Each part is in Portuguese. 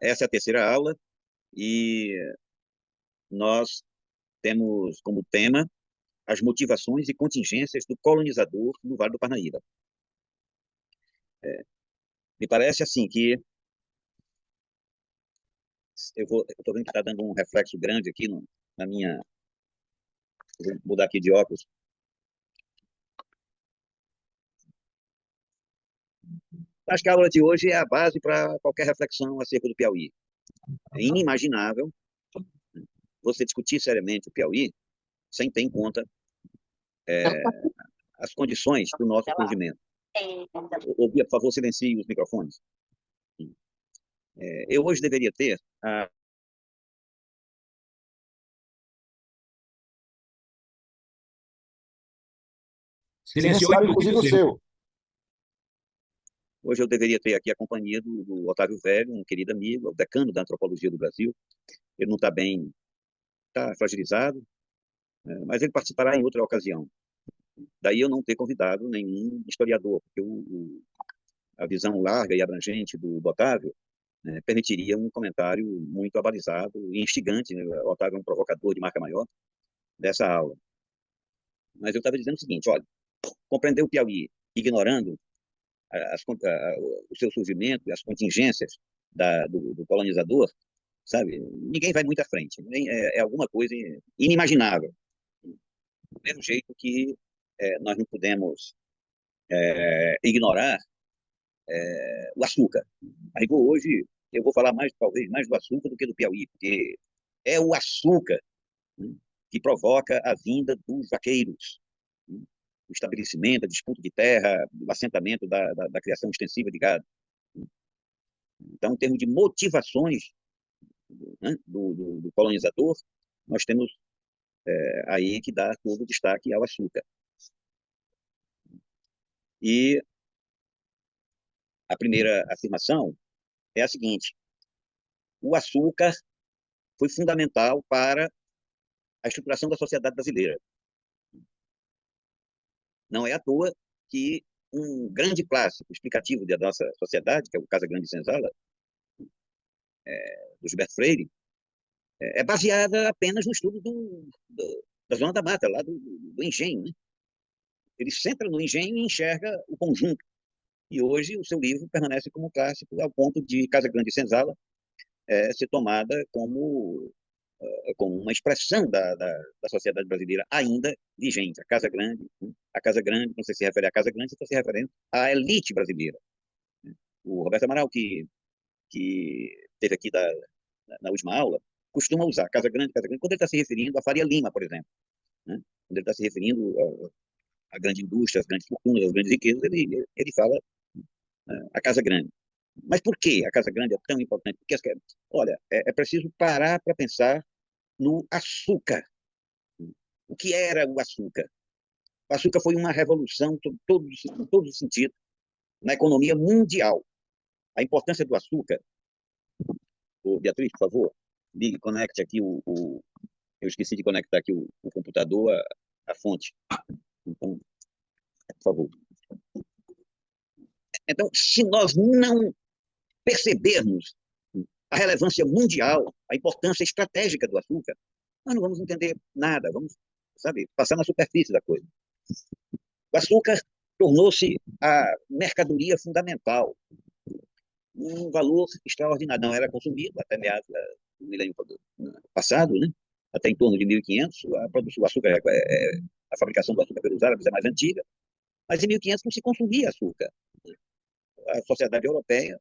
Essa é a terceira aula e nós temos como tema as motivações e contingências do colonizador no Vale do Parnaíba. Me parece assim que eu estou vendo que está dando um reflexo grande aqui na minha. Vou mudar aqui de óculos. Acho que a aula de hoje é a base para qualquer reflexão acerca do Piauí. É inimaginável você discutir seriamente o Piauí sem ter em conta as condições do nosso surgimento. Bia, por favor, silencie os microfones. Eu hoje deveria ter Silenciou, inclusive, o seu. Hoje eu deveria ter aqui a companhia do Otávio Velho, um querido amigo, o decano da antropologia do Brasil. Ele não está bem, está fragilizado, mas ele participará em outra ocasião. Daí eu não ter convidado nenhum historiador, porque a visão larga e abrangente do Otávio permitiria um comentário muito abalizado e instigante. Né? O Otávio é um provocador de marca maior dessa aula. Mas eu estava dizendo o seguinte, olha, compreender o Piauí ignorando o seu surgimento e as contingências do colonizador, sabe? Ninguém vai muito à frente. É alguma coisa inimaginável. Do mesmo jeito que nós não podemos ignorar o açúcar. Aí hoje eu vou falar mais, talvez, mais do açúcar do que do Piauí, porque é o açúcar, né, que provoca a vinda dos vaqueiros, né, o estabelecimento, a disputa de terra, o assentamento da criação extensiva de gado. Então, em termos de motivações, né, do colonizador, nós temos aí que dar todo o destaque ao açúcar. E a primeira afirmação é a seguinte: o açúcar foi fundamental para a estruturação da sociedade brasileira. Não é à toa que um grande clássico explicativo da nossa sociedade, que é o Casa Grande de Senzala, do Gilberto Freire, é baseada apenas no estudo da Zona da Mata, lá do engenho. Né? Ele centra no engenho e enxerga o conjunto. E hoje o seu livro permanece como clássico, ao ponto de Casa Grande de Senzala ser tomada como uma expressão da sociedade brasileira ainda vigente. A Casa Grande, quando você se refere à Casa Grande, você está se referindo à elite brasileira. O Roberto Amaral, que teve aqui na última aula, costuma usar Casa Grande, quando ele está se referindo a Faria Lima, por exemplo. Né? Quando ele está se referindo à grande indústria, às grandes fortunas, às grandes riquezas, ele fala a Casa Grande. Mas por que a Casa Grande é tão importante? Porque, olha, é preciso parar para pensar no açúcar. O que era o açúcar? O açúcar foi uma revolução em todos os sentidos na economia mundial. A importância do açúcar, Beatriz, por favor, conecte aqui eu esqueci de conectar aqui o computador à fonte. Então, por favor. Então, se nós não percebermos a relevância mundial, a importância estratégica do açúcar, nós não vamos entender nada, vamos, sabe, passar na superfície da coisa. O açúcar tornou-se a mercadoria fundamental, um valor extraordinário. Não era consumido até meados do milênio passado, né? Até em torno de 1500, a produção do açúcar, a fabricação do açúcar pelos árabes é mais antiga, mas em 1500 não se consumia açúcar. A sociedade europeia,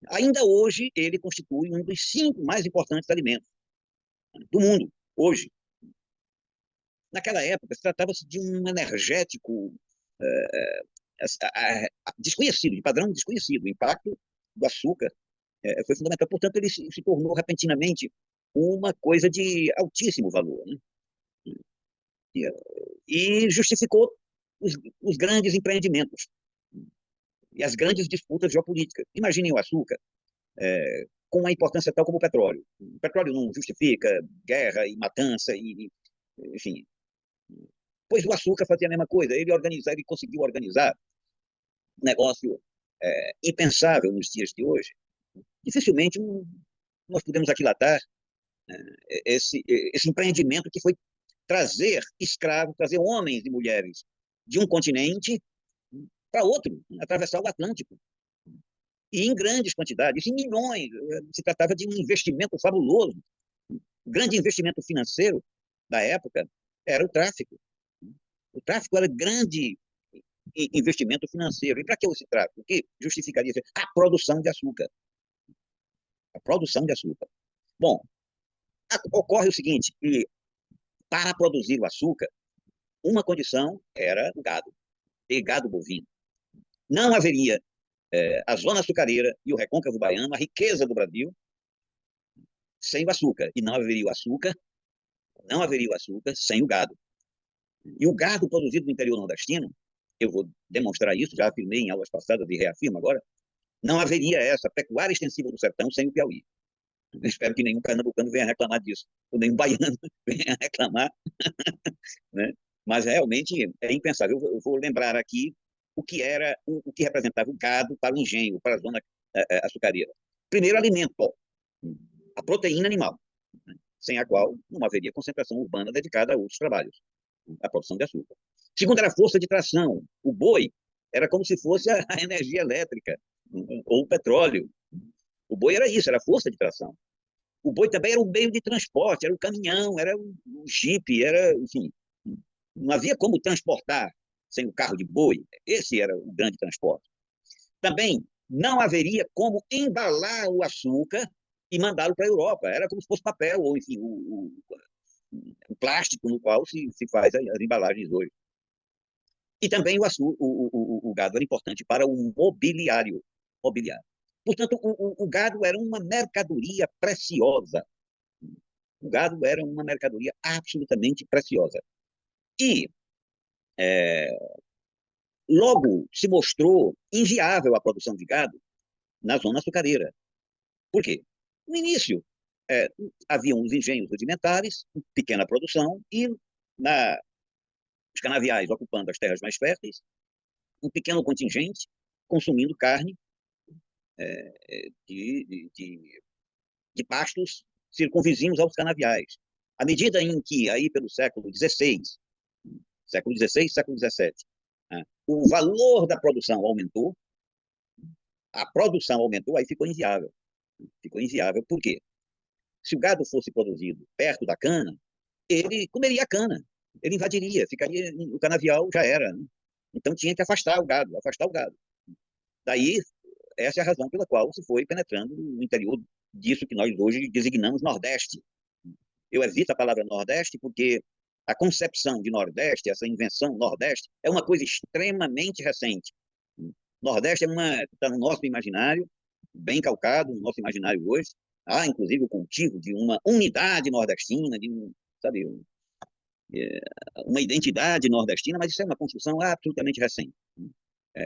ainda hoje, ele constitui um dos 5 mais importantes alimentos do mundo, hoje. Naquela época, se tratava-se de um energético desconhecido, de padrão desconhecido. O impacto do açúcar foi fundamental. Portanto, ele se tornou repentinamente uma coisa de altíssimo valor. Né? E justificou os grandes empreendimentos e as grandes disputas geopolíticas. Imaginem o açúcar com uma importância tal como o petróleo. O petróleo não justifica guerra e matança, enfim. Pois o açúcar fazia a mesma coisa. Ele conseguiu organizar um negócio impensável nos dias de hoje, dificilmente nós podemos aquilatar esse empreendimento que foi trazer escravos, trazer homens e mulheres de um continente para outro, atravessar o Atlântico. E em grandes quantidades, em milhões. Se tratava de um investimento fabuloso. O grande investimento financeiro da época era o tráfico. O tráfico era grande investimento financeiro. E para que esse tráfico? O que justificaria a produção de açúcar? A produção de açúcar. Bom, ocorre o seguinte, que para produzir o açúcar, uma condição era o gado, ter gado bovino. Não haveria a zona açucareira e o recôncavo baiano, a riqueza do Brasil, sem o açúcar. E não haveria o açúcar sem o gado. E o gado produzido no interior nordestino, eu vou demonstrar isso, já afirmei em aulas passadas e reafirmo agora, não haveria essa pecuária extensiva do sertão sem o Piauí. Eu espero que nenhum pernambucano venha reclamar disso, ou nenhum baiano venha reclamar, né? Mas realmente é impensável. Eu vou lembrar aqui o que representava o gado para o engenho, para a zona açucareira. Primeiro, alimento, a proteína animal, né? Sem a qual não haveria concentração urbana dedicada a outros trabalhos, a produção de açúcar. Segundo, era a força de tração. O boi era como se fosse a energia elétrica, ou o petróleo. O boi era isso, era a força de tração. O boi também era um meio de transporte, era o caminhão, era o jipe, era, enfim, não havia como transportar sem o carro de boi. Esse era o grande transporte. Também não haveria como embalar o açúcar e mandá-lo para a Europa. Era como se fosse papel, ou enfim, o plástico no qual se faz as embalagens hoje. E também o gado era importante para o mobiliário. Portanto, o gado era uma mercadoria preciosa. O gado era uma mercadoria absolutamente preciosa. E logo se mostrou inviável a produção de gado na zona açucareira. Por quê? No início, haviam os engenhos rudimentares, pequena produção, e os canaviais ocupando as terras mais férteis, um pequeno contingente consumindo carne de pastos circunvizinhos aos canaviais. À medida em que, aí pelo século XVI, século XVII, o valor da produção aumentou, a produção aumentou, aí ficou inviável. Ficou inviável por quê? Se o gado fosse produzido perto da cana, ele comeria a cana, ele invadiria, ficaria, o canavial já era, né? Então tinha que afastar o gado. Daí, essa é a razão pela qual se foi penetrando no interior disso que nós hoje designamos Nordeste. Eu evito a palavra Nordeste porque a concepção de Nordeste, essa invenção Nordeste, é uma coisa extremamente recente. Nordeste está no nosso imaginário, bem calcado no nosso imaginário hoje. Há, inclusive, o cultivo de uma unidade nordestina, sabe, uma identidade nordestina, mas isso é uma construção absolutamente recente.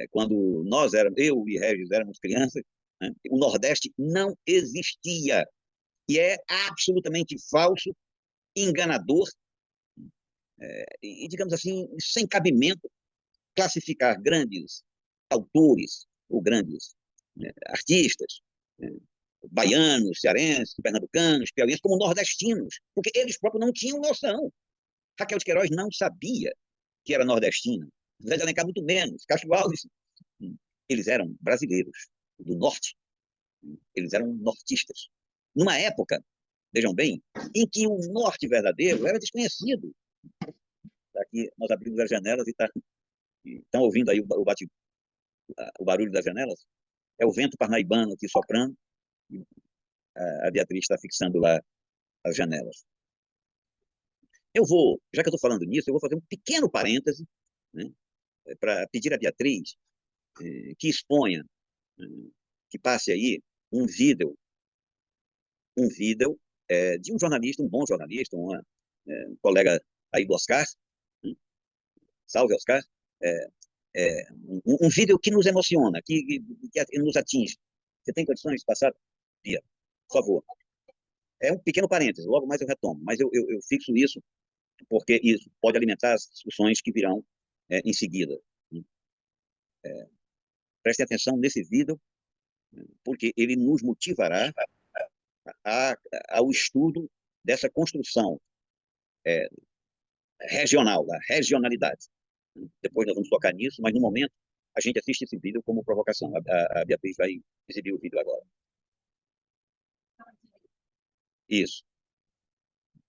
Quando eu e Regis éramos crianças, né, o Nordeste não existia. E é absolutamente falso, enganador, e, digamos assim, sem cabimento, classificar grandes autores ou grandes artistas, baianos, cearenses, pernambucanos, piauienses, como nordestinos, porque eles próprios não tinham noção. Raquel de Queiroz não sabia que era nordestina. Zé de Alencar muito menos. Castro Alves, eles eram brasileiros do norte. Eles eram nortistas. Numa época, vejam bem, em que o norte verdadeiro era desconhecido. Aqui nós abrimos as janelas e estão ouvindo aí o barulho das janelas? É o vento parnaibano aqui soprando. E a Beatriz está fixando lá as janelas. Já que eu estou falando nisso, eu vou fazer um pequeno parêntese, né, para pedir a Beatriz que exponha, que passe aí um vídeo de um jornalista, um bom jornalista, um colega aí do Oscar, salve Oscar, um vídeo que nos emociona, que nos atinge. Você tem condições de passar, Bia? Por favor. É um pequeno parêntese, logo mais eu retomo, mas eu fixo isso porque isso pode alimentar as discussões que virão em seguida. Prestem atenção nesse vídeo porque ele nos motivará ao estudo dessa construção é, regional, da regionalidade. Depois nós vamos tocar nisso, mas no momento a gente assiste esse vídeo como provocação. A Beatriz vai exibir o vídeo agora. Isso,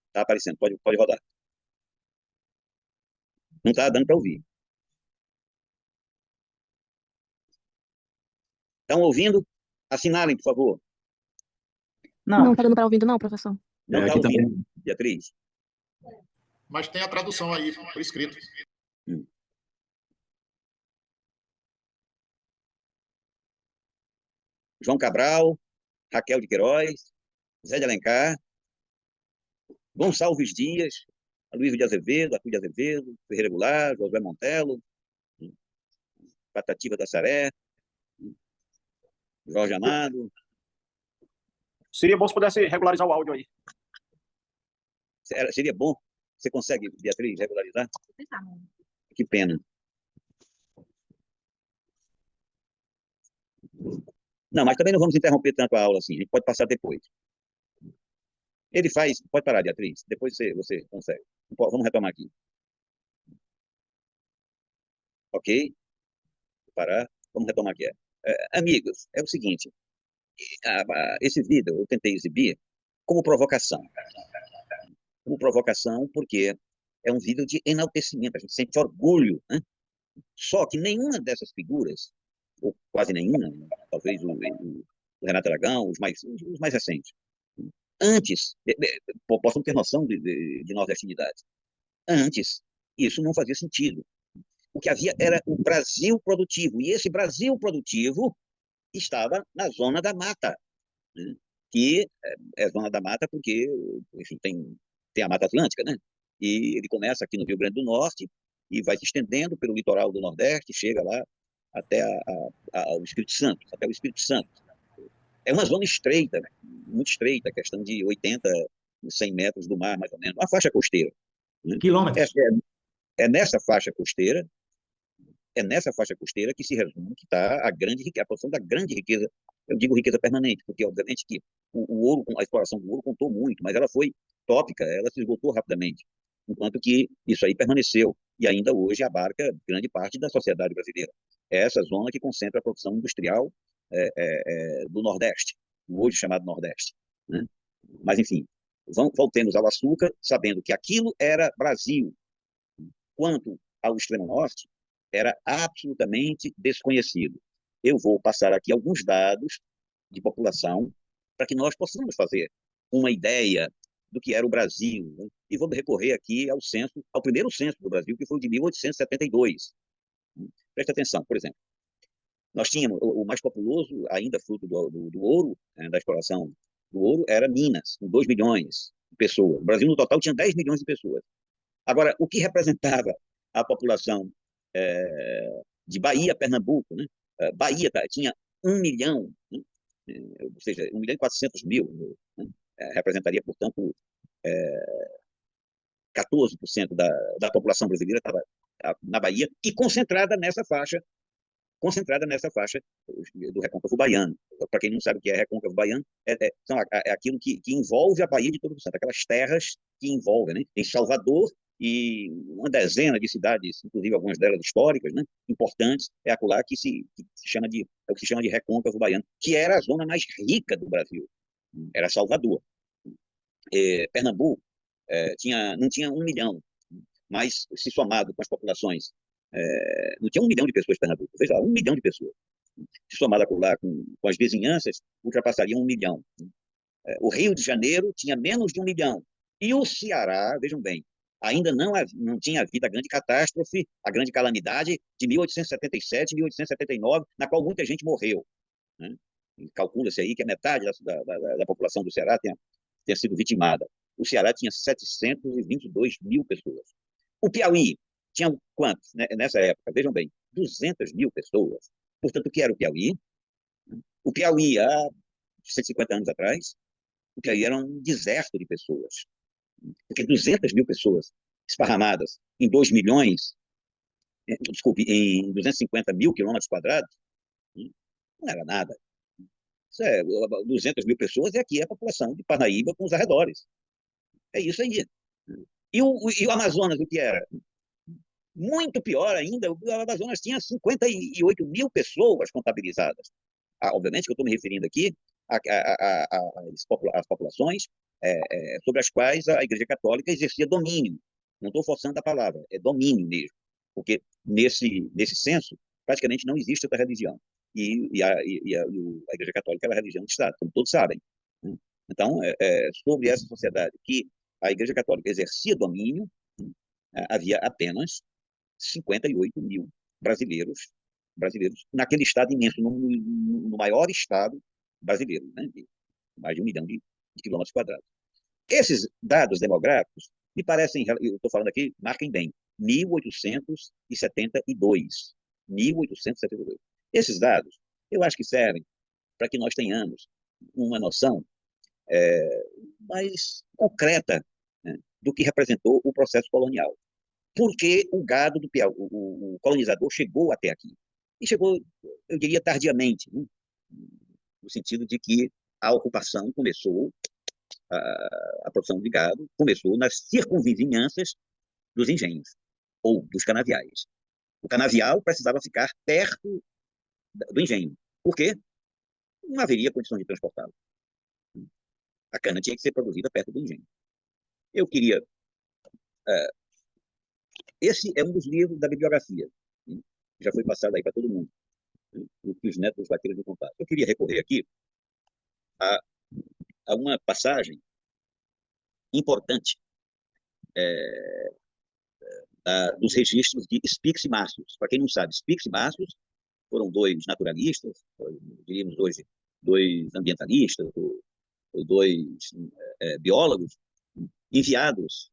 está aparecendo, pode rodar. Não está dando para ouvir. Estão ouvindo? Assinalem, por favor. Não tá dando para ouvindo não, professor. Não está ouvindo, também. Beatriz? Mas tem a tradução aí, por escrito. João Cabral, Raquel de Queiroz, Zé de Alencar, Gonçalves Dias, Luiz de Azevedo, Arthur de Azevedo, Ferreira Goulart, José Montelo, Patativa da Saré, Jorge Amado. Seria bom se pudesse regularizar o áudio aí. Seria bom. Você consegue, Beatriz, regularizar? Que pena. Não, mas também não vamos interromper tanto a aula assim. A gente pode passar depois. Ele faz... Pode parar, Beatriz. Depois você consegue. Vamos retomar aqui. Ok? Vou parar. Vamos retomar aqui. Amigos, é o seguinte. Esse vídeo eu tentei exibir como provocação. Como provocação porque é um vídeo de enaltecimento. A gente sente orgulho, né? Só que nenhuma dessas figuras, ou quase nenhuma, talvez o Renato Aragão, os mais recentes, antes, possam ter noção de nordestinidade. Antes, isso não fazia sentido. O que havia era o Brasil produtivo, e esse Brasil produtivo estava na zona da mata, né? Que é zona da mata porque, enfim, tem a Mata Atlântica, né? E ele começa aqui no Rio Grande do Norte e vai se estendendo pelo litoral do Nordeste, chega lá até o Espírito Santo, até o Espírito Santo. É uma zona estreita, né? Muito estreita, questão de 80, 100 metros do mar, mais ou menos, uma faixa costeira, né? Quilômetros. É nessa faixa costeira, que se resume que está a produção da grande riqueza. Eu digo riqueza permanente, porque obviamente que o ouro, a exploração do ouro contou muito, mas ela foi tópica, ela se esgotou rapidamente, enquanto que isso aí permaneceu e ainda hoje abarca grande parte da sociedade brasileira. É essa zona que concentra a produção industrial do Nordeste, hoje chamado Nordeste, né? Mas, enfim, voltemos ao açúcar, sabendo que aquilo era Brasil. Quanto ao extremo norte, era absolutamente desconhecido. Eu vou passar aqui alguns dados de população para que nós possamos fazer uma ideia do que era o Brasil, né? E vou recorrer aqui ao primeiro censo do Brasil, que foi o de 1872. Presta atenção, por exemplo, nós tínhamos o mais populoso, ainda fruto do ouro, né, da exploração do ouro, era Minas, com 2 milhões de pessoas. O Brasil, no total, tinha 10 milhões de pessoas. Agora, o que representava a população de Bahia, Pernambuco, né? Bahia tinha 1 milhão, né? Ou seja, 1 milhão e 400 mil, né? Representaria, portanto, 14% da população brasileira estava na Bahia e concentrada nessa faixa do recôncavo baiano. Para quem não sabe o que é recôncavo baiano, é aquilo que envolve a Bahia de Todo Santo, aquelas terras que envolvem, né? Em Salvador e uma dezena de cidades, inclusive algumas delas históricas, né, importantes, é acolá que se chama de recôncavo baiano, que era a zona mais rica do Brasil, era Salvador. Pernambuco não tinha 1 milhão, mas se somado com as populações, não tinha 1 milhão de pessoas em Pernambuco, veja, 1 milhão de pessoas. Se somado acolá com as vizinhanças, ultrapassaria 1 milhão. O Rio de Janeiro tinha menos de 1 milhão. E o Ceará, vejam bem, ainda não tinha havido a grande catástrofe, a grande calamidade de 1877, 1879, na qual muita gente morreu, né? Calcula-se aí que a metade da população do Ceará tenha sido vitimada. O Ceará tinha 722 mil pessoas. O Piauí tinha quantos, né, nessa época? Vejam bem, 200 mil pessoas. Portanto, o que era o Piauí? O Piauí, há 150 anos atrás, o Piauí era um deserto de pessoas. Porque 200 mil pessoas esparramadas em 2 milhões, desculpe, em 250 mil quilômetros quadrados, não era nada. Isso é 200 mil pessoas, e aqui é a população de Parnaíba com os arredores. É isso aí. E o Amazonas, o que era? Muito pior ainda, o Amazonas tinha 58 mil pessoas contabilizadas. Obviamente que eu estou me referindo aqui às populações sobre as quais a Igreja Católica exercia domínio. Não estou forçando a palavra, é domínio mesmo, porque nesse censo praticamente não existe outra religião. A Igreja Católica era a religião de Estado, como todos sabem. Então, sobre essa sociedade que a Igreja Católica exercia domínio, havia apenas 58 mil brasileiros naquele estado imenso, no maior estado brasileiro, né, de mais de 1 milhão de quilômetros quadrados. Esses dados demográficos me parecem, eu estou falando aqui, marquem bem, 1872. 1872. Esses dados, eu acho que servem para que nós tenhamos uma noção mais concreta, né, do que representou o processo colonial. Porque o gado do Piauí, o colonizador chegou até aqui. E chegou, eu diria, tardiamente, né, no sentido de que a ocupação começou, a produção de gado começou nas circunvizinhanças dos engenhos, ou dos canaviais. O canavial precisava ficar perto do engenho. Por quê? Não haveria condições de transportá-lo. A cana tinha que ser produzida perto do engenho. Eu queria... esse é um dos livros da bibliografia. Já foi passado aí para todo mundo. O que os netos bateram de contato. Eu queria recorrer aqui a uma passagem importante dos registros de Spix e Márcios. Para quem não sabe, Spix e Márcios foram dois naturalistas, diríamos hoje, dois ambientalistas, ou dois biólogos, enviados,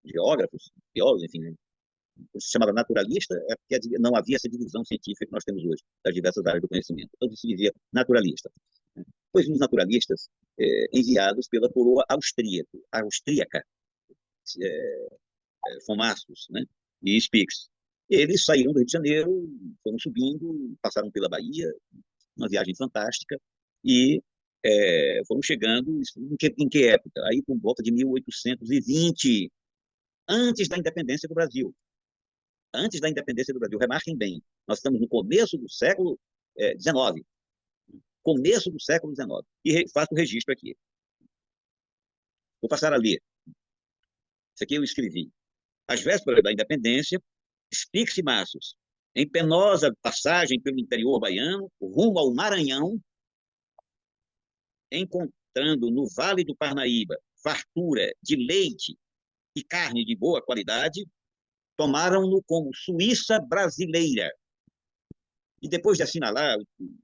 geógrafos, biólogos, enfim, né? Se chamava naturalista porque não havia essa divisão científica que nós temos hoje, das diversas áreas do conhecimento. Então, se dizia naturalista. Pois os naturalistas enviados pela coroa austríaca, von Márcios, né, e Spix. Eles saíram do Rio de Janeiro, foram subindo, passaram pela Bahia, uma viagem fantástica, e foram chegando em que época? Aí por volta de 1820, antes da independência do Brasil. Antes da independência do Brasil, remarquem bem, nós estamos no começo do século XIX. Começo do século XIX. E faço o registro aqui. Vou passar a ler. Isso aqui eu escrevi. Às vésperas da independência, Spix e Márcios, em penosa passagem pelo interior baiano, rumo ao Maranhão, encontrando no Vale do Parnaíba fartura de leite e carne de boa qualidade, tomaram-no como Suíça brasileira. E depois de assinalar,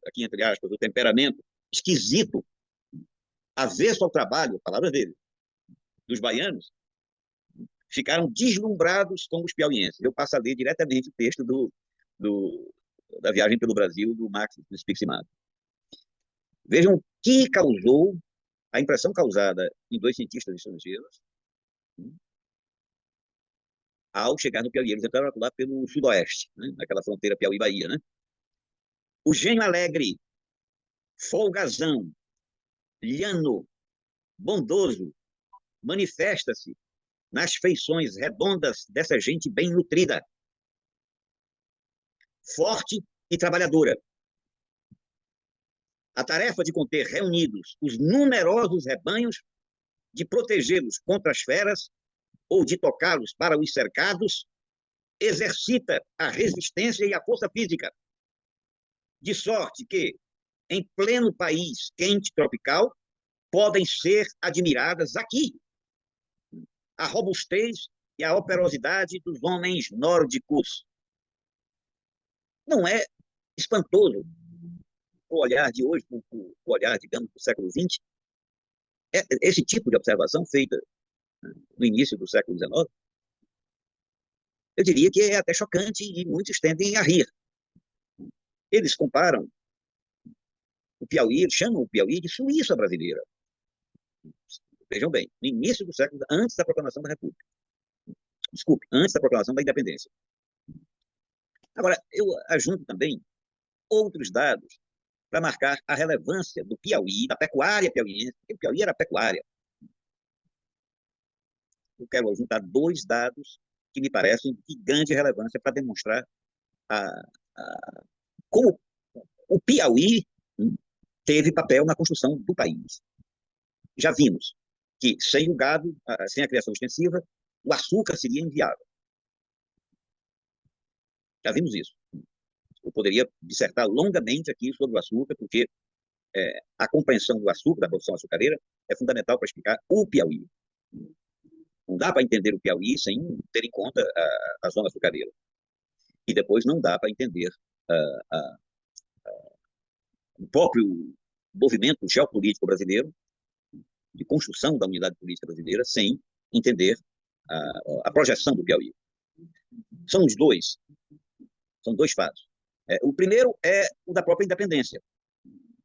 aqui entre aspas, o temperamento esquisito, avesso ao trabalho, palavras dele, dos baianos, ficaram deslumbrados como os piauienses. Eu passo a ler diretamente o texto da viagem pelo Brasil, do Max Spix e Márcios. Vejam o que causou a impressão causada em dois cientistas estrangeiros ao chegar no Piauí. Eles entraram lá pelo sudoeste, né, naquela fronteira Piauí-Bahia, né? O gênio alegre, folgazão, liano, bondoso, manifesta-se nas feições redondas dessa gente bem nutrida, forte e trabalhadora. A tarefa de conter reunidos os numerosos rebanhos, de protegê-los contra as feras ou de tocá-los para os cercados, exercita a resistência e a força física, de sorte que, em pleno país quente tropical, podem ser admiradas aqui a robustez e a operosidade dos homens nórdicos. Não é espantoso o olhar de hoje, o olhar, digamos, do século XX? Esse tipo de observação feita no início do século XIX, eu diria que é até chocante e muitos tendem a rir. Eles comparam o Piauí, eles chamam o Piauí de Suíça brasileira. Vejam bem, no início do século, antes da proclamação da República. Desculpe, antes da proclamação da independência. Agora, eu ajunto também outros dados para marcar a relevância do Piauí, da pecuária piauiense, porque o Piauí era pecuária. Eu quero juntar dois dados que me parecem de grande relevância para demonstrar a, a, como o Piauí teve papel na construção do país. Já vimos que sem o gado, sem a criação extensiva, o açúcar seria inviável. Já vimos isso. Eu poderia dissertar longamente aqui sobre o açúcar, porque a compreensão do açúcar, da produção açucareira, é fundamental para explicar o Piauí. Não dá para entender o Piauí sem ter em conta a zona açucareira. E depois não dá para entender o próprio movimento geopolítico brasileiro, de construção da unidade política brasileira, sem entender a projeção do Piauí. São dois fatos. O primeiro é o da própria independência.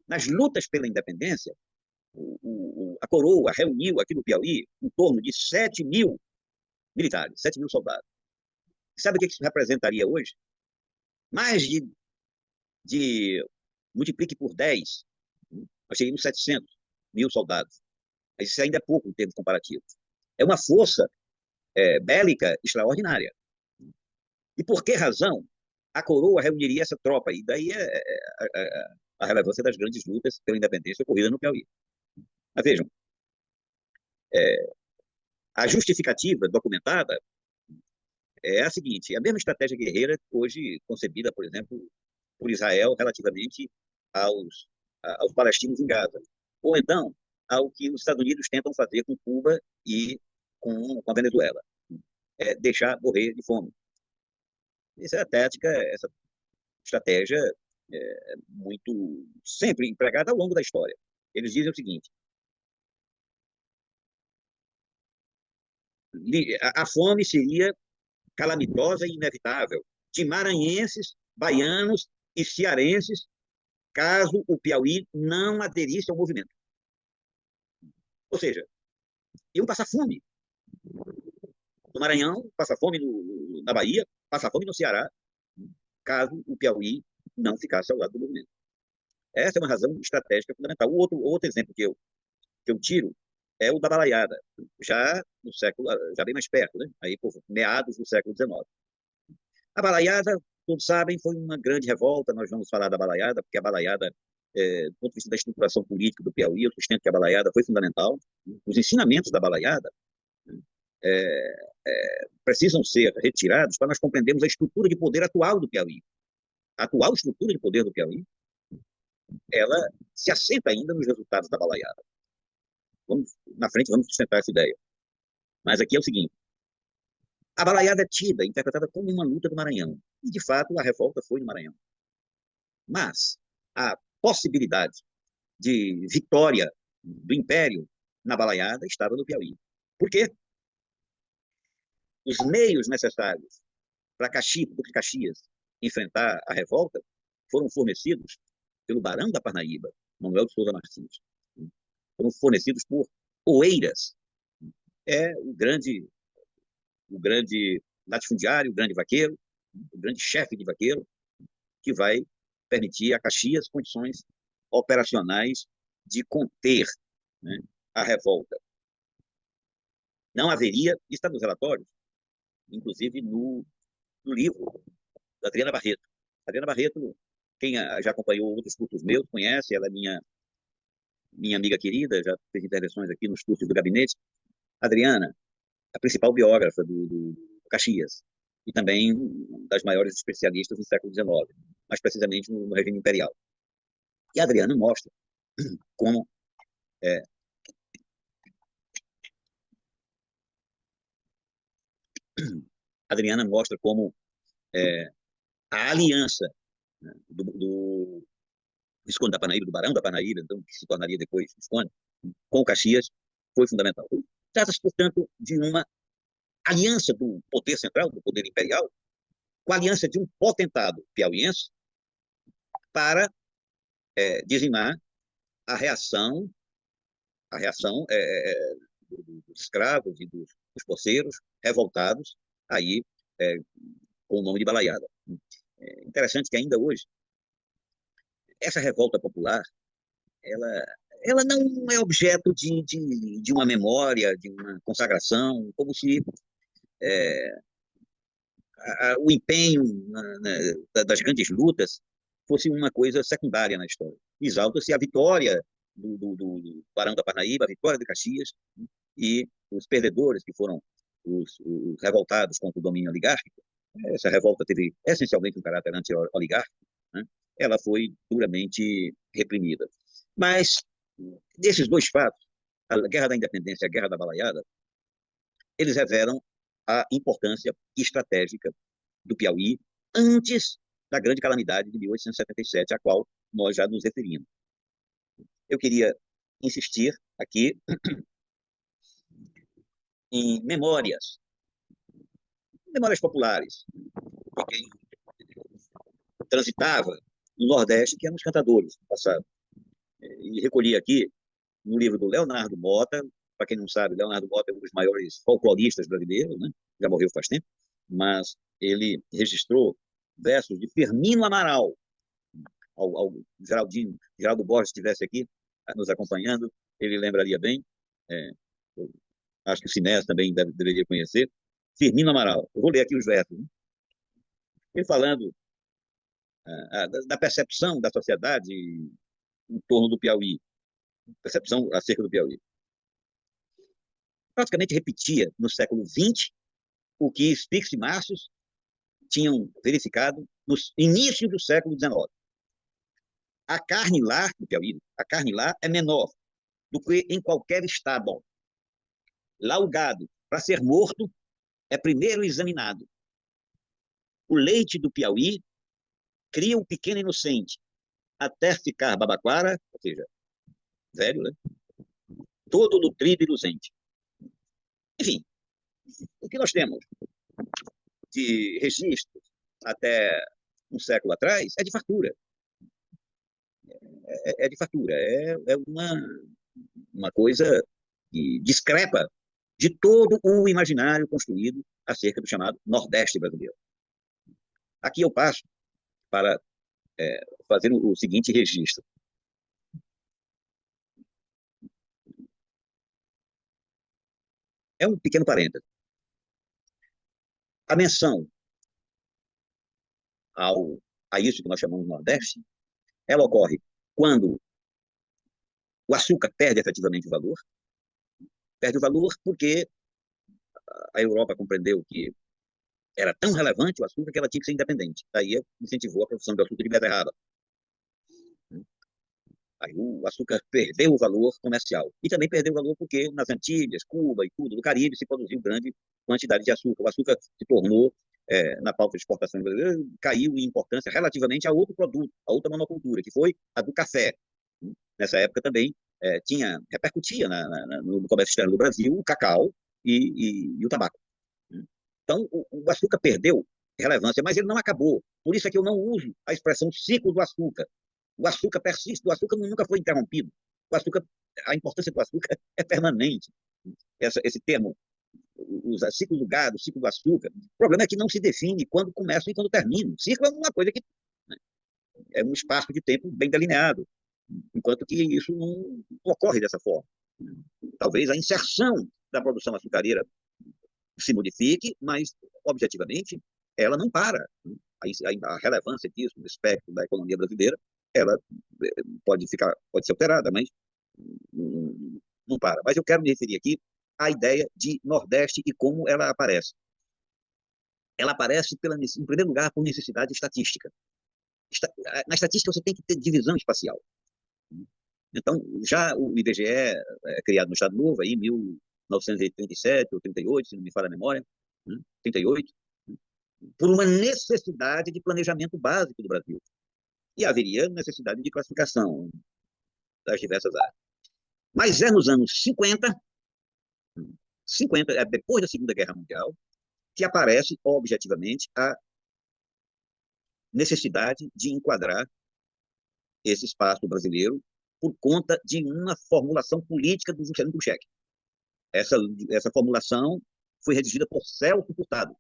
Nas lutas pela independência, a coroa reuniu aqui no Piauí em torno de 7.000 militares, 7.000 soldados. Sabe o que isso representaria hoje? Mais multiplique por 10, nós teríamos 700.000 soldados. Mas isso ainda é pouco em termos comparativos. É uma força bélica extraordinária. E por que razão a coroa reuniria essa tropa? E daí a relevância das grandes lutas pela independência ocorrida no Piauí. Mas vejam, a justificativa documentada é a seguinte: é a mesma estratégia guerreira hoje concebida, por exemplo, por Israel relativamente aos palestinos em Gaza. Ou então, ao que os Estados Unidos tentam fazer com Cuba e com a Venezuela. Deixar morrer de fome. Essa é a tática, essa estratégia muito sempre empregada ao longo da história. Eles dizem o seguinte: a fome seria calamitosa e inevitável de maranhenses, baianos e cearenses, caso o Piauí não aderisse ao movimento. Ou seja, iam passar fome no Maranhão, passar fome na Bahia, passar fome no Ceará, caso o Piauí não ficasse ao lado do movimento. Essa é uma razão estratégica fundamental. O outro exemplo que eu tiro é o da balaiada, já no século, já bem mais perto, né? Aí por meados do século XIX. A balaiada, todos sabem, foi uma grande revolta. Nós vamos falar da balaiada, porque a balaiada, do ponto de vista da estruturação política do Piauí, eu sustento que a balaiada foi fundamental. Os ensinamentos da balaiada precisam ser retirados para nós compreendermos a estrutura de poder atual do Piauí. A atual estrutura de poder do Piauí, ela se assenta ainda nos resultados da balaiada. Na frente vamos sustentar essa ideia. Mas aqui é o seguinte: a balaiada é tida, interpretada como uma luta do Maranhão. E, de fato, a revolta foi no Maranhão. Mas a possibilidade de vitória do Império na balaiada estava no Piauí. Por quê? Os meios necessários para Caxias enfrentar a revolta foram fornecidos pelo Barão da Parnaíba, Manuel de Souza Martins. Foram fornecidos por Oeiras, o grande latifundiário, o grande vaqueiro, o grande chefe de vaqueiro, que vai permitir a Caxias condições operacionais de conter, né, a revolta. Não haveria, está nos relatórios, inclusive no livro da Adriana Barreto. Adriana Barreto, quem já acompanhou outros cursos meus, conhece, ela é minha amiga querida, já fez intervenções aqui nos cursos do gabinete. Adriana, a principal biógrafa do Caxias, e também das maiores especialistas do século XIX, mais precisamente no regime imperial. E a Adriana mostra como a aliança, né, do Visconde da Parnaíba, do Barão da Parnaíba, então, que se tornaria depois Visconde, com o Caxias, foi fundamental. Trata-se, portanto, de uma aliança do poder central, do poder imperial, com a aliança de um potentado piauiense para dizimar a reação dos escravos e dos poceiros revoltados aí com o nome de balaiada. É interessante que ainda hoje essa revolta popular, ela, ela não é objeto de uma memória, de uma consagração, como se o empenho das grandes lutas fosse uma coisa secundária na história. Exalta-se a vitória do Barão da Parnaíba, a vitória de Caxias, e os perdedores, que foram os revoltados contra o domínio oligárquico. Essa revolta teve essencialmente um caráter anti-oligárquico, né? Ela foi duramente reprimida. Mas, desses dois fatos, a Guerra da Independência e a Guerra da Balaiada, eles revelam a importância estratégica do Piauí antes da grande calamidade de 1877, a qual nós já nos referimos. Eu queria insistir aqui em memórias populares, de quem transitava no Nordeste, que eram os cantadores do passado. E recolhi aqui, no livro do Leonardo Mota. Para quem não sabe, Leonardo Mota é um dos maiores folcloristas brasileiros, né? Já morreu faz tempo, mas ele registrou versos de Firmino Amaral. Ao Geraldo Borges estivesse aqui nos acompanhando, ele lembraria bem. Acho que o Sinés também deveria conhecer. Firmino Amaral. Eu vou ler aqui os versos, né? Ele falando da percepção da sociedade em torno do Piauí, percepção acerca do Piauí. Praticamente repetia no século XX o que Spix e Márcios tinham verificado no início do século XIX. A carne lá, no Piauí, a carne lá é menor do que em qualquer estado. Lá o gado, para ser morto, é primeiro examinado. O leite do Piauí cria o pequeno inocente até ficar babaquara, ou seja, velho, né? Todo nutrido e luzente. Enfim, o que nós temos de registro até um século atrás é de fartura. É de fartura. É uma coisa que discrepa de todo o imaginário construído acerca do chamado Nordeste brasileiro. Aqui eu passo para fazer o seguinte registro. É um pequeno parêntese. A menção a isso que nós chamamos de Nordeste, ela ocorre quando o açúcar perde efetivamente o valor. Perde o valor porque a Europa compreendeu que era tão relevante o açúcar que ela tinha que ser independente. Daí incentivou a produção de açúcar de beterraba. Aí o açúcar perdeu o valor comercial. E também perdeu o valor porque nas Antilhas, Cuba e tudo, no Caribe, se produziu grande quantidade de açúcar. O açúcar se tornou, na pauta de exportação brasileira, caiu em importância relativamente a outro produto, a outra monocultura, que foi a do café. Nessa época também repercutia no comércio externo do Brasil o cacau e o tabaco. Então, o açúcar perdeu relevância, mas ele não acabou. Por isso é que eu não uso a expressão ciclo do açúcar. O açúcar persiste, o açúcar nunca foi interrompido. O açúcar, a importância do açúcar é permanente. Esse termo, o ciclo do gado, o ciclo do açúcar, o problema é que não se define quando começa e quando termina. O ciclo é uma coisa que, né, é um espaço de tempo bem delineado, enquanto que isso não ocorre dessa forma. Talvez a inserção da produção açucareira se modifique, mas, objetivamente, ela não para. A relevância disso no espectro da economia brasileira, ela pode ser alterada, mas não para. Mas eu quero me referir aqui à ideia de Nordeste e como ela aparece. Ela aparece, em primeiro lugar, por necessidade estatística. Na estatística, você tem que ter divisão espacial. Então, já o IBGE é criado no Estado Novo, aí, em 1937 ou 38, se não me falha a memória, 38, por uma necessidade de planejamento básico do Brasil. E haveria necessidade de classificação das diversas áreas. Mas é nos anos 50, depois da Segunda Guerra Mundial, que aparece objetivamente a necessidade de enquadrar esse espaço brasileiro por conta de uma formulação política do Juscelino Kubitschek. Essa formulação foi redigida por Celso Furtado.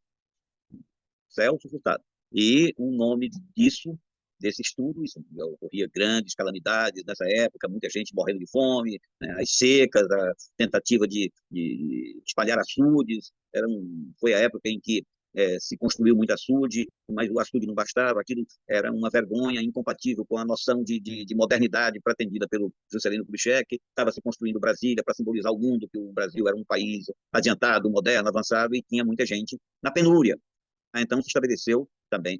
E o nome disso desse estudo, isso ocorria grandes calamidades nessa época, muita gente morrendo de fome, né, as secas, a tentativa de espalhar açudes, foi a época em que se construiu muito açude, mas o açude não bastava, aquilo era uma vergonha incompatível com a noção de modernidade pretendida pelo Juscelino Kubitschek. Estava se construindo Brasília para simbolizar o mundo, que o Brasil era um país adiantado, moderno, avançado, e tinha muita gente na penúria. Então se estabeleceu também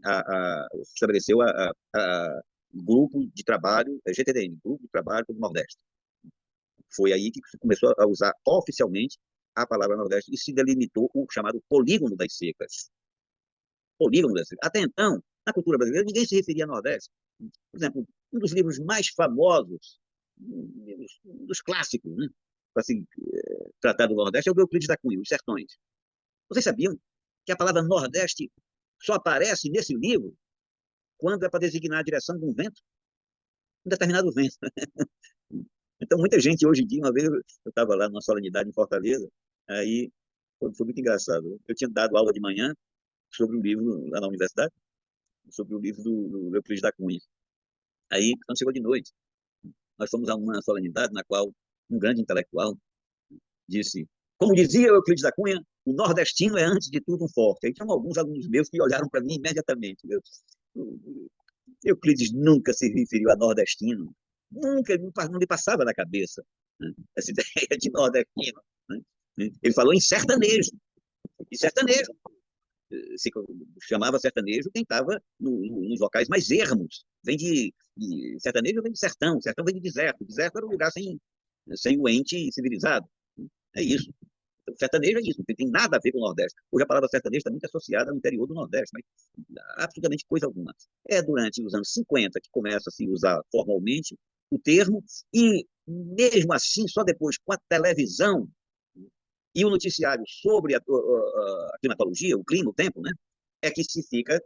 grupo de trabalho, GTDM, Grupo de Trabalho do Nordeste. Foi aí que se começou a usar oficialmente a palavra Nordeste e se delimitou o chamado Polígono das Secas. Polígono das Secas. Até então, na cultura brasileira, ninguém se referia a Nordeste. Por exemplo, um dos livros mais famosos, um dos clássicos, né, para se tratar do Nordeste, é o Euclides da Cunha, Os Sertões. Vocês sabiam que a palavra Nordeste só aparece nesse livro quando é para designar a direção de um vento? Um determinado vento. Então, muita gente hoje em dia, uma vez eu estava lá numa solenidade em Fortaleza, aí foi muito engraçado. Eu tinha dado aula de manhã sobre um livro lá na universidade, sobre o livro do Euclides da Cunha. Aí, quando chegou de noite, nós fomos a uma solenidade na qual um grande intelectual disse, como dizia Euclides da Cunha, o nordestino é, antes de tudo, um forte. Aí tinham alguns alunos meus que olharam para mim imediatamente. Euclides nunca se referiu a nordestino, nunca, não me passava na cabeça, né, essa ideia de nordestino. Né? Ele falou em sertanejo, e sertanejo se chamava sertanejo quem estava nos locais mais ermos. Sertanejo vem de sertão, sertão vem de deserto. Deserto era um lugar sem o ente civilizado. É isso. Então, sertanejo é isso, não tem nada a ver com o Nordeste. Hoje a palavra sertanejo está muito associada ao interior do Nordeste, mas absolutamente coisa alguma. É durante os anos 50 que começa a se usar formalmente o termo, e mesmo assim, só depois com a televisão e o noticiário sobre a climatologia, o clima, o tempo, né, é que se fica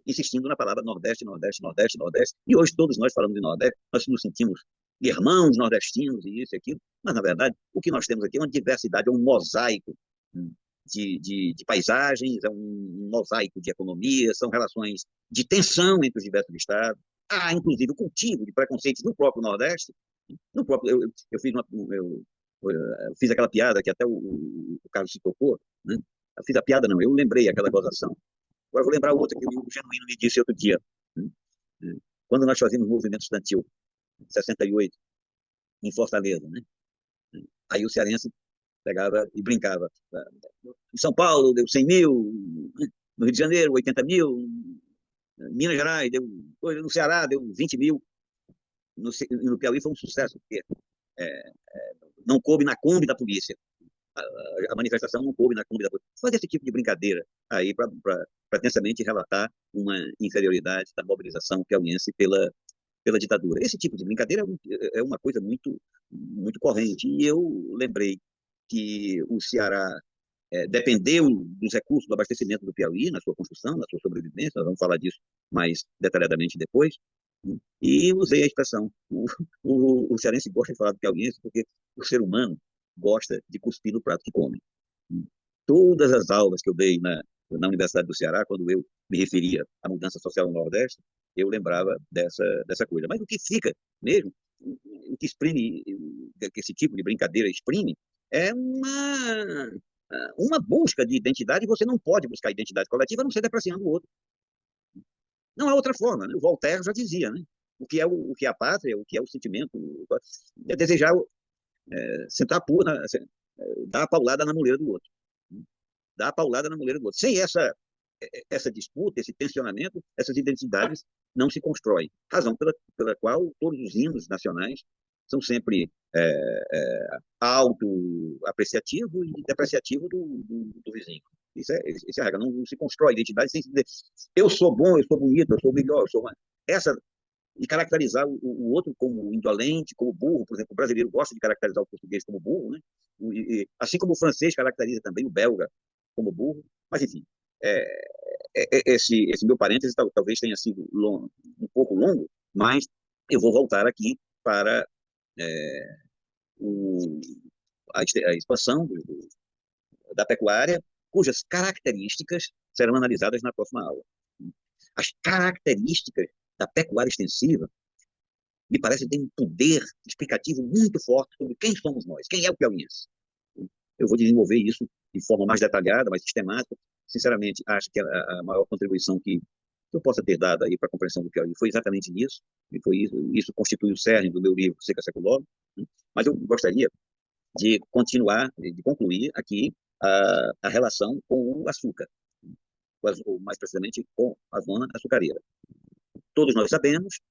insistindo na palavra Nordeste, Nordeste, Nordeste, Nordeste. E hoje todos nós falamos de Nordeste, nós nos sentimos irmãos nordestinos e isso e aquilo, mas na verdade o que nós temos aqui é uma diversidade, é um mosaico de paisagens, é um mosaico de economia, são relações de tensão entre os diversos estados. Há inclusive o cultivo de preconceitos no próprio Nordeste. No próprio, eu fiz aquela piada que até o Carlos se tocou, né? Eu fiz a piada, não, eu lembrei aquela gozação. Agora vou lembrar outra que o Genuíno me disse outro dia, né? Quando nós fazíamos o movimento estudantil, em 68, em Fortaleza, né? Aí o cearense pegava e brincava. Em São Paulo deu 100 mil, no Rio de Janeiro 80 mil, em Minas Gerais no Ceará deu 20 mil, no Piauí foi um sucesso, porque não coube na Kombi da polícia. A manifestação não coube na Kombi da polícia. Faz esse tipo de brincadeira aí para pretensamente relatar uma inferioridade da mobilização piauiense pela ditadura. Esse tipo de brincadeira é uma coisa muito, muito corrente. E eu lembrei que o Ceará dependeu dos recursos do abastecimento do Piauí na sua construção, na sua sobrevivência. Nós vamos falar disso mais detalhadamente depois. E usei a expressão. O cearense gosta de falar do piauiense porque o ser humano gosta de cuspir no prato que come. Todas as aulas que eu dei na Universidade do Ceará, quando eu me referia à mudança social no Nordeste, eu lembrava dessa coisa. Mas o que fica mesmo, o que exprime, que esse tipo de brincadeira exprime, é uma busca de identidade, e você não pode buscar identidade coletiva a não ser depreciando o outro. Não há outra forma, né? O Voltaire já dizia, né? O que é a pátria, o que é o sentimento, é desejar sentar dar a paulada na mulher do outro. Dar a paulada na mulher do outro. Sem essa disputa, esse tensionamento, essas identidades não se constroem. Razão pela qual todos os hinos nacionais são sempre auto-apreciativo e depreciativo do vizinho. Isso é a regra. Não se constrói identidade sem dizer eu sou bom, eu sou bonito, eu sou melhor, eu sou mais. E caracterizar o outro como indolente, como burro. Por exemplo, o brasileiro gosta de caracterizar o português como burro, né? Assim como o francês caracteriza também o belga como burro. Mas, enfim, esse meu parêntese talvez tenha sido um pouco longo, mas eu vou voltar aqui para a expansão da pecuária, cujas características serão analisadas na próxima aula. As características da pecuária extensiva, me parece que tem um poder explicativo muito forte sobre quem somos nós, quem é o piauiense. Eu vou desenvolver isso de forma mais detalhada, mais sistemática. Sinceramente, acho que a maior contribuição que eu possa ter dado aí para a compreensão do Piauí foi exatamente nisso, e foi isso constitui o cerne do meu livro Seca Seculorum, né? Mas eu gostaria de continuar, de concluir aqui a relação com o açúcar, ou mais precisamente com a zona açucareira. Todos nós sabemos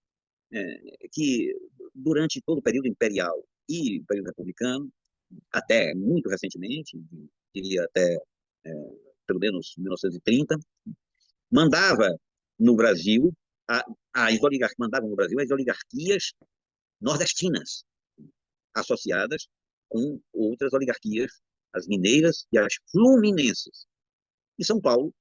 que durante todo o período imperial e o período republicano, até muito recentemente, diria até pelo menos 1930, mandava no Brasil, mandavam no Brasil as oligarquias nordestinas, associadas com outras oligarquias, as mineiras e as fluminenses. E São Paulo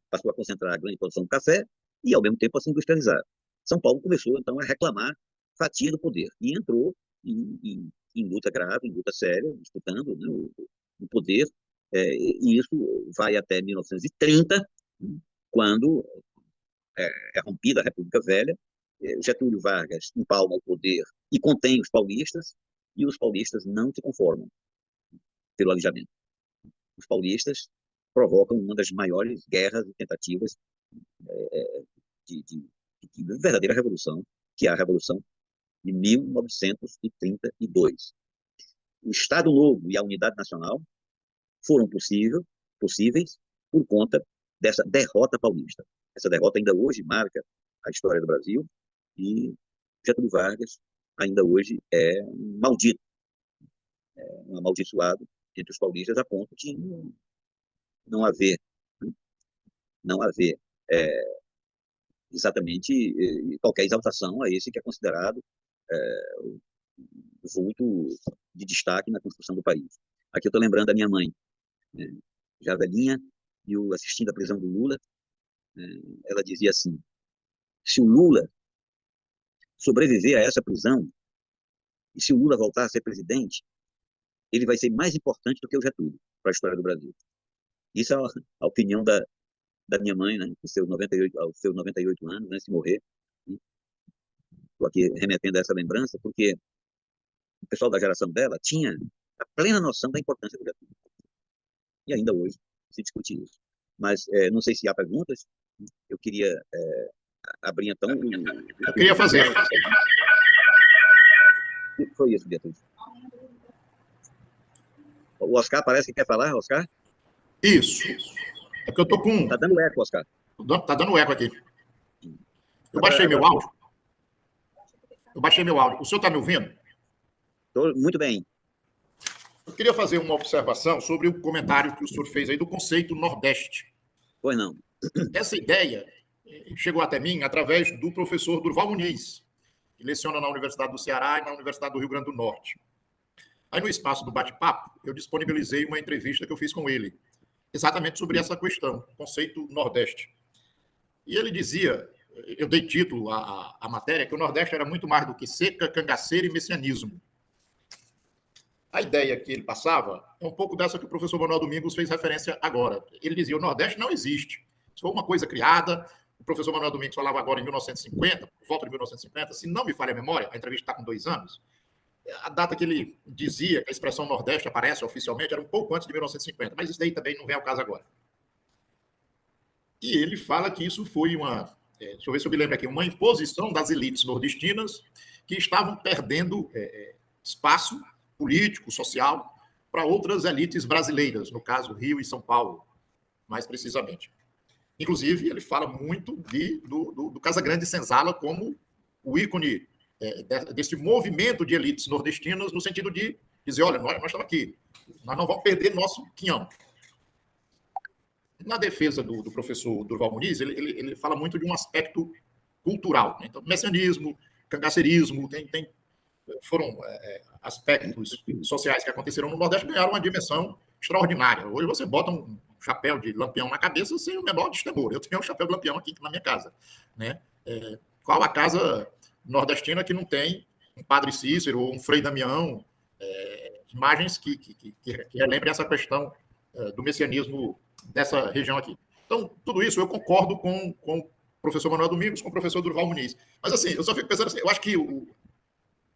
passou a concentrar a grande produção de café e, ao mesmo tempo, a se industrializar. São Paulo começou, então, a reclamar fatia do poder e entrou em luta grave, em luta séria, disputando, né, o poder, e isso vai até 1930, quando é rompida a República Velha, Getúlio Vargas empalma o poder e contém os paulistas, e os paulistas não se conformam pelo alijamento. Os paulistas provocam uma das maiores guerras e tentativas de verdadeira revolução, que é a Revolução de 1932. O Estado Novo e a Unidade Nacional foram possíveis por conta dessa derrota paulista. Essa derrota ainda hoje marca a história do Brasil e Getúlio Vargas ainda hoje é maldito, um amaldiçoado entre os paulistas a ponto de não haver exatamente qualquer exaltação a esse que é considerado o vulto de destaque na construção do país. Aqui eu estou lembrando da minha mãe, né, já velhinha, e assistindo à prisão do Lula, ela dizia assim: se o Lula sobreviver a essa prisão, e se o Lula voltar a ser presidente, ele vai ser mais importante do que o Getúlio para a história do Brasil. Isso é a opinião da minha mãe, né, aos seus 98 anos, né, se morrer. Estou aqui remetendo a essa lembrança, porque o pessoal da geração dela tinha a plena noção da importância do Getúlio. E ainda hoje se discute isso. Mas não sei se há perguntas. Eu queria abrir, então... Eu queria fazer. Foi isso, Beatriz. O Oscar parece que quer falar, Oscar? Isso. É porque eu estou com... Está dando eco, Oscar. Está dando eco aqui. Eu baixei meu áudio. O senhor está me ouvindo? Estou muito bem. Eu queria fazer uma observação sobre o comentário que o senhor fez aí do conceito Nordeste. Pois não. Essa ideia chegou até mim através do professor Durval Muniz, que leciona na Universidade do Ceará e na Universidade do Rio Grande do Norte. Aí, no espaço do bate-papo, eu disponibilizei uma entrevista que eu fiz com ele, exatamente sobre essa questão, conceito Nordeste. E ele dizia, eu dei título à matéria, que o Nordeste era muito mais do que seca, cangaceira e messianismo. A ideia que ele passava é um pouco dessa que o professor Manuel Domingos fez referência agora. Ele dizia, o Nordeste não existe. Isso foi uma coisa criada. O professor Manuel Domingos falava agora em 1950, por volta de 1950, se não me falha a memória, a entrevista está com 2 anos, a data que ele dizia que a expressão Nordeste aparece oficialmente era um pouco antes de 1950, mas isso daí também não vem ao caso agora. E ele fala que isso foi deixa eu ver se eu me lembro aqui, uma imposição das elites nordestinas que estavam perdendo espaço político, social, para outras elites brasileiras, no caso Rio e São Paulo, mais precisamente. Inclusive, ele fala muito do Casagrande Senzala como o ícone desse movimento de elites nordestinas, no sentido de dizer, olha, nós estamos aqui, nós não vamos perder nosso quinhão. Na defesa do professor Durval Muniz, ele fala muito de um aspecto cultural, né? Então, messianismo, cangaceirismo, foram aspectos sociais que aconteceram no Nordeste que ganharam uma dimensão extraordinária. Hoje você bota um chapéu de lampião na cabeça sem o menor destemor. Eu tenho um chapéu de lampião aqui na minha casa, né? Qual a casa nordestina que não tem um Padre Cícero ou um Frei Damião, imagens que relembrem essa questão do messianismo dessa região aqui. Então, tudo isso eu concordo com professor Manuel Domingos com o professor Durval Muniz. Mas, assim, eu só fico pensando assim, eu acho que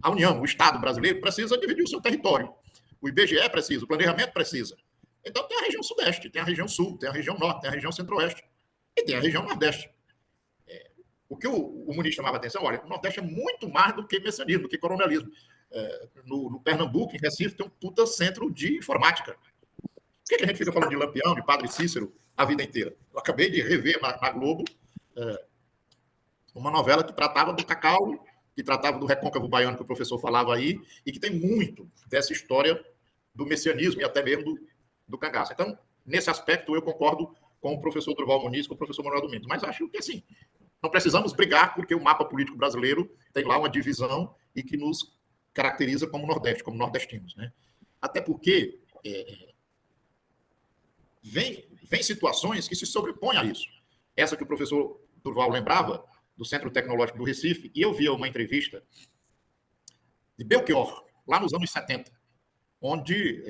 a União, o Estado brasileiro, precisa dividir o seu território. O IBGE precisa, o planejamento precisa. Então, tem a região Sudeste, tem a região Sul, tem a região Norte, tem a região Centro-Oeste e tem a região Nordeste. O que o Muniz chamava a atenção, olha, o Nordeste é muito mais do que messianismo, do que coronelismo. No Pernambuco, em Recife, tem um puta centro de informática. Por que a gente fica falando de Lampião, de Padre Cícero, a vida inteira? Eu acabei de rever na Globo uma novela que tratava do cacau, que tratava do recôncavo baiano que o professor falava aí, e que tem muito dessa história do messianismo e até mesmo do cangaço. Então, nesse aspecto, eu concordo com o professor Durval Muniz, com o professor Manuel Domingos. Mas acho que, assim, não precisamos brigar, porque o mapa político brasileiro tem lá uma divisão e que nos caracteriza como Nordeste, como nordestinos, né? Até porque vem situações que se sobrepõem a isso. Essa que o professor Durval lembrava, do Centro Tecnológico do Recife, e eu via uma entrevista de Belchior, lá nos anos 70, onde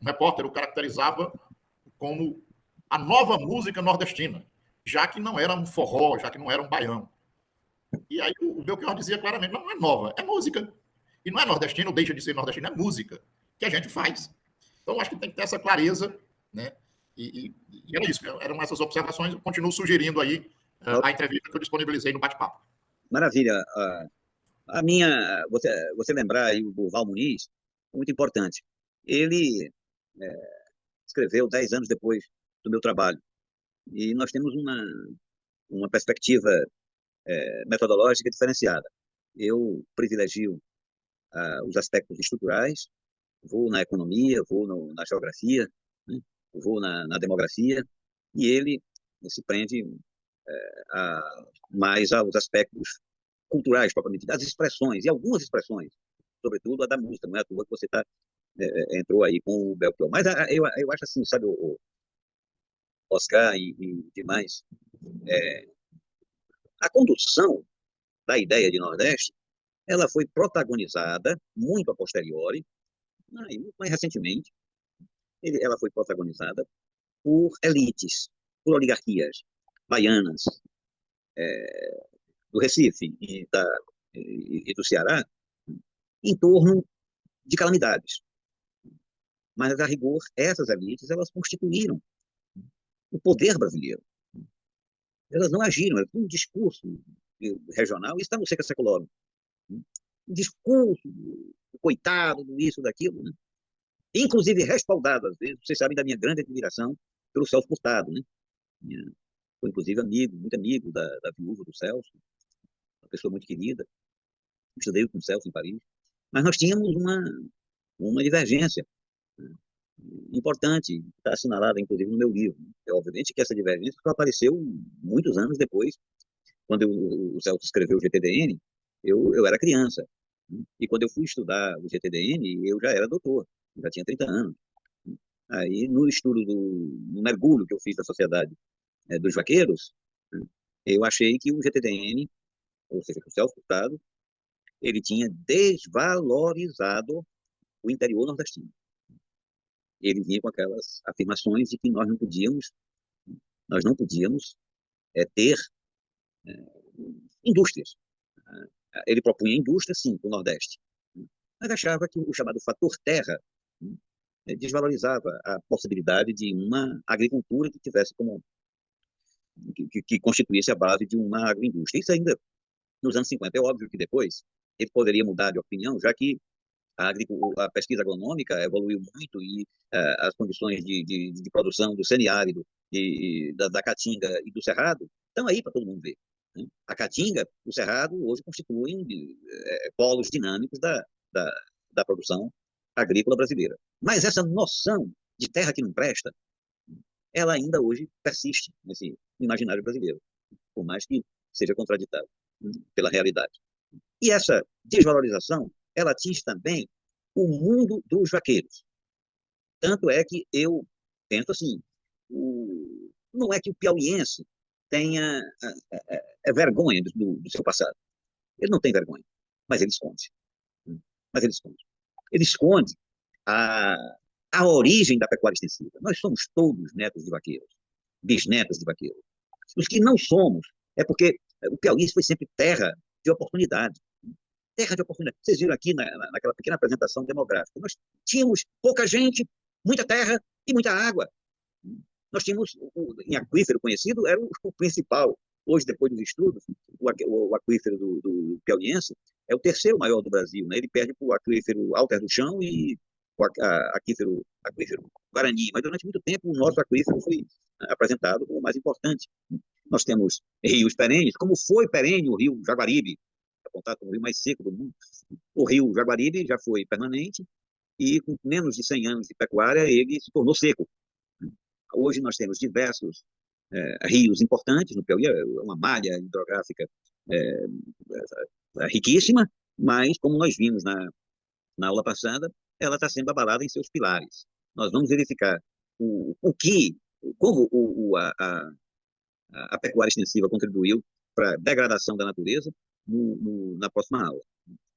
um repórter o caracterizava como a nova música nordestina, já que não era um forró, já que não era um baião. E aí o Belchior dizia claramente, não é nova, é música. E não é nordestino, deixa de ser nordestino, é música que a gente faz. Então, acho que tem que ter essa clareza, né? E era isso, eram essas observações. Eu continuo sugerindo aí a entrevista que eu disponibilizei no bate-papo. Maravilha. A minha, você lembrar aí o Durval Muniz, muito importante. Ele escreveu 10 anos depois do meu trabalho. E nós temos uma perspectiva metodológica diferenciada. Eu privilegio os aspectos estruturais, vou na economia, vou na geografia, né? Vou na demografia, e ele se prende mais aos aspectos culturais, propriamente, das expressões, e algumas expressões, sobretudo a da música, não é à toa que você entrou aí com o Belchior. Mas eu acho assim, sabe, o Oscar e demais, a condução da ideia de Nordeste, ela foi protagonizada muito a posteriori, muito mais recentemente, ela foi protagonizada por elites, por oligarquias baianas, do Recife e do Ceará, em torno de calamidades. Mas, a rigor, essas elites, elas constituíram o poder brasileiro. Elas não agiram, elas tinham um discurso regional, isso está no século secular. Um discurso do coitado, do isso, daquilo, né? Inclusive respaldado, às vezes, vocês sabem da minha grande admiração pelo Celso Furtado, né? Foi, inclusive, muito amigo da viúva do Celso, uma pessoa muito querida. Estudei com o Celso em Paris. Mas nós tínhamos uma divergência, né, importante, está assinalada, inclusive, no meu livro. Obviamente que essa divergência só apareceu muitos anos depois, quando o Celso escreveu o GTDN, eu era criança. E quando eu fui estudar o GTDN, eu já era doutor, já tinha 30 anos. Aí, no estudo no mergulho que eu fiz da Sociedade dos Vaqueiros, né, eu achei que o GTDN, ou seja, que o Celso Furtado, ele tinha desvalorizado o interior nordestino. Ele vinha com aquelas afirmações de que nós não podíamos ter indústrias. Ele propunha indústria, sim, para o Nordeste, mas achava que o chamado fator terra desvalorizava a possibilidade de uma agricultura que tivesse que constituísse a base de uma agroindústria. Isso ainda nos anos 50. É óbvio que depois ele poderia mudar de opinião, já que a pesquisa agronômica evoluiu muito e as condições de produção do semiárido, da caatinga e do cerrado estão aí para todo mundo ver, né? A caatinga, o cerrado, hoje constituem polos dinâmicos da produção agrícola brasileira. Mas essa noção de terra que não presta, ela ainda hoje persiste nesse imaginário brasileiro, por mais que seja contraditável pela realidade. E essa desvalorização, ela atinge também o mundo dos vaqueiros. Tanto é que eu penso assim, não é que o piauiense tenha vergonha do seu passado. Ele não tem vergonha, mas ele esconde. Ele esconde a origem da pecuária extensiva. Nós somos todos netos de vaqueiros, bisnetos de vaqueiros. Os que não somos, É porque o Piauí foi sempre terra de oportunidade. Terra de oportunidade. Vocês viram aqui naquela pequena apresentação demográfica. Nós tínhamos pouca gente, muita terra e muita água. Nós tínhamos, em aquífero conhecido, era o principal. Hoje, depois dos estudos, o aquífero do Piauiense é o terceiro maior do Brasil. Né? Ele perde para o aquífero Alter do Chão e o aquífero Guarani. Mas, durante muito tempo, o nosso aquífero foi apresentado como o mais importante. Nós temos rios perêneos, como foi perene o rio Jaguaribe, apontado como o rio mais seco do mundo. O rio Jaguaribe já foi permanente e, com menos de 100 anos de pecuária, ele se tornou seco. Hoje nós temos diversos rios importantes no Piauí, uma malha hidrográfica riquíssima, mas, como nós vimos na aula passada, ela está sendo abalada em seus pilares. Nós vamos verificar como a pecuária extensiva contribuiu para a degradação da natureza na próxima aula.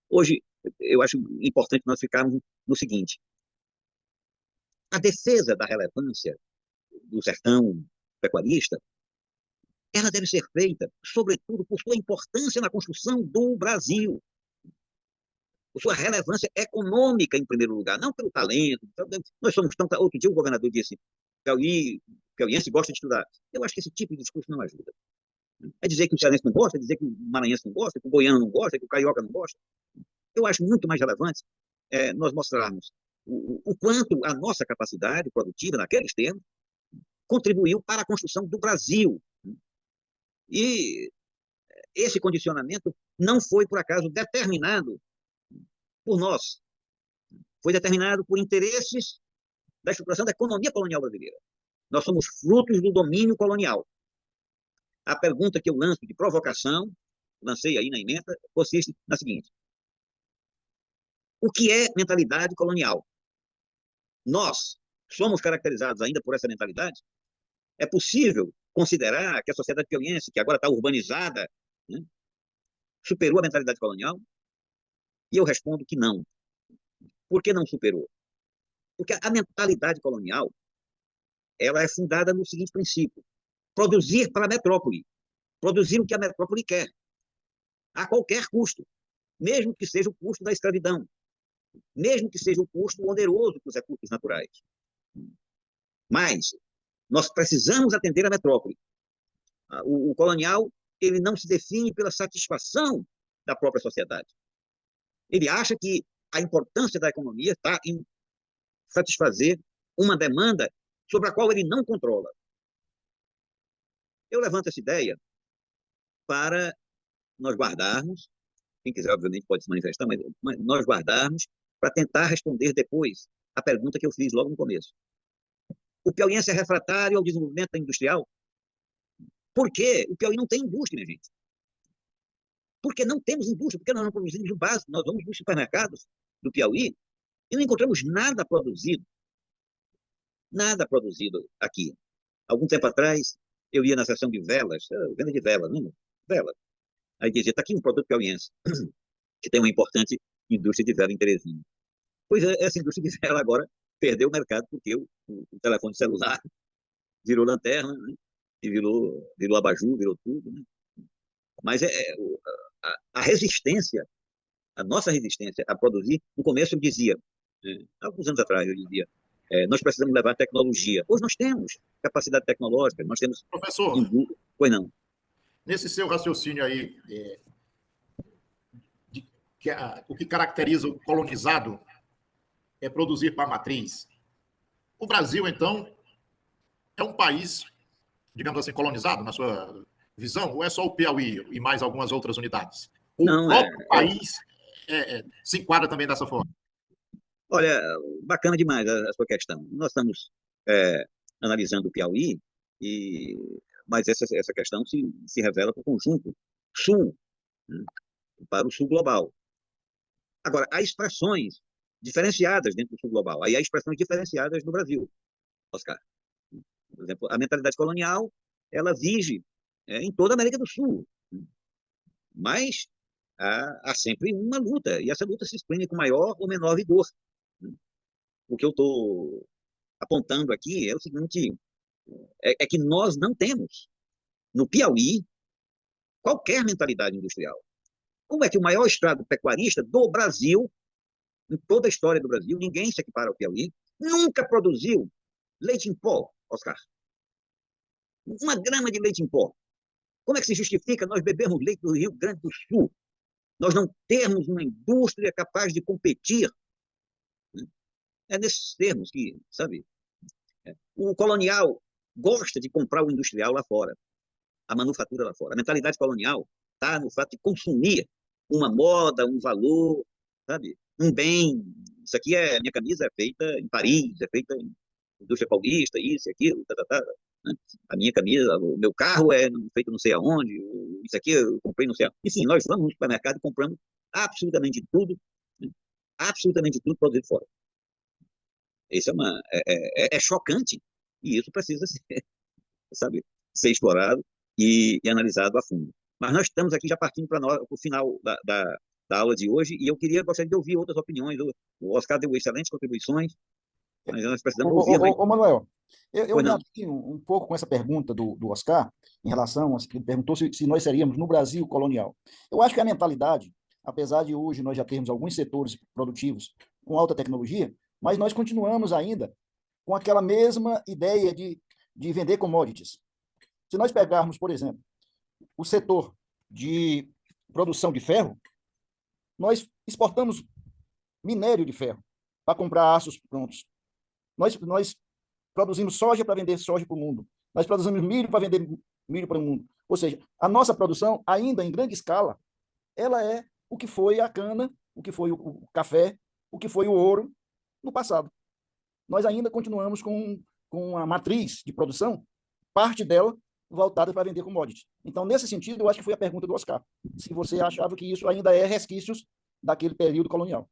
Hoje, eu acho importante nós ficarmos no seguinte: a defesa da relevância do sertão pecuarista, ela deve ser feita, sobretudo, por sua importância na construção do Brasil, por sua relevância econômica, em primeiro lugar, não pelo talento. Nós somos tão... Outro dia o governador disse, piauiense gosta de estudar. Eu acho que esse tipo de discurso não ajuda. É dizer que o cearense não gosta, é dizer que o maranhense não gosta, que o goiano não gosta, que o carioca não gosta. Eu acho muito mais relevante nós mostrarmos o quanto a nossa capacidade produtiva, naqueles termos, contribuiu para a construção do Brasil. E esse condicionamento não foi, por acaso, determinado por nós. Foi determinado por interesses da estruturação da economia colonial brasileira. Nós somos frutos do domínio colonial. A pergunta que eu lanço de provocação, lancei aí na emenda, consiste na seguinte: o que é mentalidade colonial? Nós somos caracterizados ainda por essa mentalidade? É possível considerar que a sociedade piauiense, que agora está urbanizada, né, superou a mentalidade colonial? E eu respondo que não. Por que não superou? Porque a mentalidade colonial ela é fundada no seguinte princípio: produzir para a metrópole, produzir o que a metrópole quer, a qualquer custo, mesmo que seja o custo da escravidão, mesmo que seja o custo oneroso dos recursos naturais. Mas nós precisamos atender a metrópole. O colonial ele não se define pela satisfação da própria sociedade. Ele acha que a importância da economia está em satisfazer uma demanda sobre a qual ele não controla. Eu levanto essa ideia para nós guardarmos, quem quiser, obviamente, pode se manifestar, mas nós guardarmos para tentar responder depois a pergunta que eu fiz logo no começo. O piauiense é refratário ao desenvolvimento industrial? Por quê? O Piauí não tem indústria, minha gente. Porque não temos indústria, porque nós não produzimos o básico. Nós vamos nos supermercados do Piauí e não encontramos nada produzido aqui. Algum tempo atrás, eu ia na seção de velas, venda de velas, não? Vela. Aí dizia, está aqui um produto piauiense, que tem uma importante indústria de vela em Teresina. Pois é, essa indústria de vela agora perdeu o mercado, porque o telefone celular virou lanterna, né? E virou abajur, virou tudo. Né? Mas a resistência, a nossa resistência a produzir, no começo eu dizia, alguns anos atrás eu dizia, nós precisamos levar tecnologia. Hoje nós temos capacidade tecnológica, nós temos... Professor, pois não. Nesse seu raciocínio aí, o que caracteriza o colonizado é produzir para a matriz. O Brasil, então, é um país, digamos assim, colonizado, na sua visão, ou é só o Piauí e mais algumas outras unidades? O próprio país se enquadra também dessa forma? Olha, bacana demais a sua questão. Nós estamos analisando o Piauí, mas essa questão se revela para o conjunto sul, né, para o sul global. Agora, há expressões diferenciadas dentro do sul global, aí há expressões diferenciadas no Brasil, Oscar. Por exemplo, a mentalidade colonial, ela vige em toda a América do Sul, mas há sempre uma luta, e essa luta se exprime com maior ou menor vigor. O que eu estou apontando aqui é o seguinte, é que nós não temos, no Piauí, qualquer mentalidade industrial. Como é que o maior estado pecuarista do Brasil, em toda a história do Brasil, ninguém se equipara ao Piauí, nunca produziu leite em pó, Oscar? 1 grama de leite em pó. Como é que se justifica nós bebermos leite do Rio Grande do Sul? Nós não termos uma indústria capaz de competir? É nesses termos que, sabe, o colonial gosta de comprar o industrial lá fora, a manufatura lá fora. A mentalidade colonial está no fato de consumir uma moda, um valor, sabe, um bem. Isso aqui minha camisa é feita em Paris, é feita em indústria paulista, isso e aquilo, né? A minha camisa, o meu carro é feito não sei aonde, isso aqui eu comprei não sei aonde. Enfim, nós vamos no supermercado e compramos absolutamente tudo, né? Absolutamente tudo produzido fora. Isso é chocante, e isso precisa ser, sabe, ser explorado e analisado a fundo. Mas nós estamos aqui já partindo para o final da aula de hoje, e eu gostaria de ouvir outras opiniões. O Oscar deu excelentes contribuições, mas nós precisamos ouvir mais. Manuel, eu Pois me não. alinho um pouco com essa pergunta do Oscar, em relação a que ele perguntou se nós seríamos no Brasil colonial. Eu acho que a mentalidade, apesar de hoje nós já termos alguns setores produtivos com alta tecnologia, mas nós continuamos ainda com aquela mesma ideia de vender commodities. Se nós pegarmos, por exemplo, o setor de produção de ferro, nós exportamos minério de ferro para comprar aços prontos. Nós produzimos soja para vender soja para o mundo. Nós produzimos milho para vender milho para o mundo. Ou seja, a nossa produção, ainda em grande escala, ela é o que foi a cana, o que foi o café, o que foi o ouro no passado. Nós ainda continuamos com a matriz de produção, parte dela voltada para vender commodities. Então, nesse sentido, eu acho que foi a pergunta do Oscar. Se você achava que isso ainda é resquícios daquele período colonial.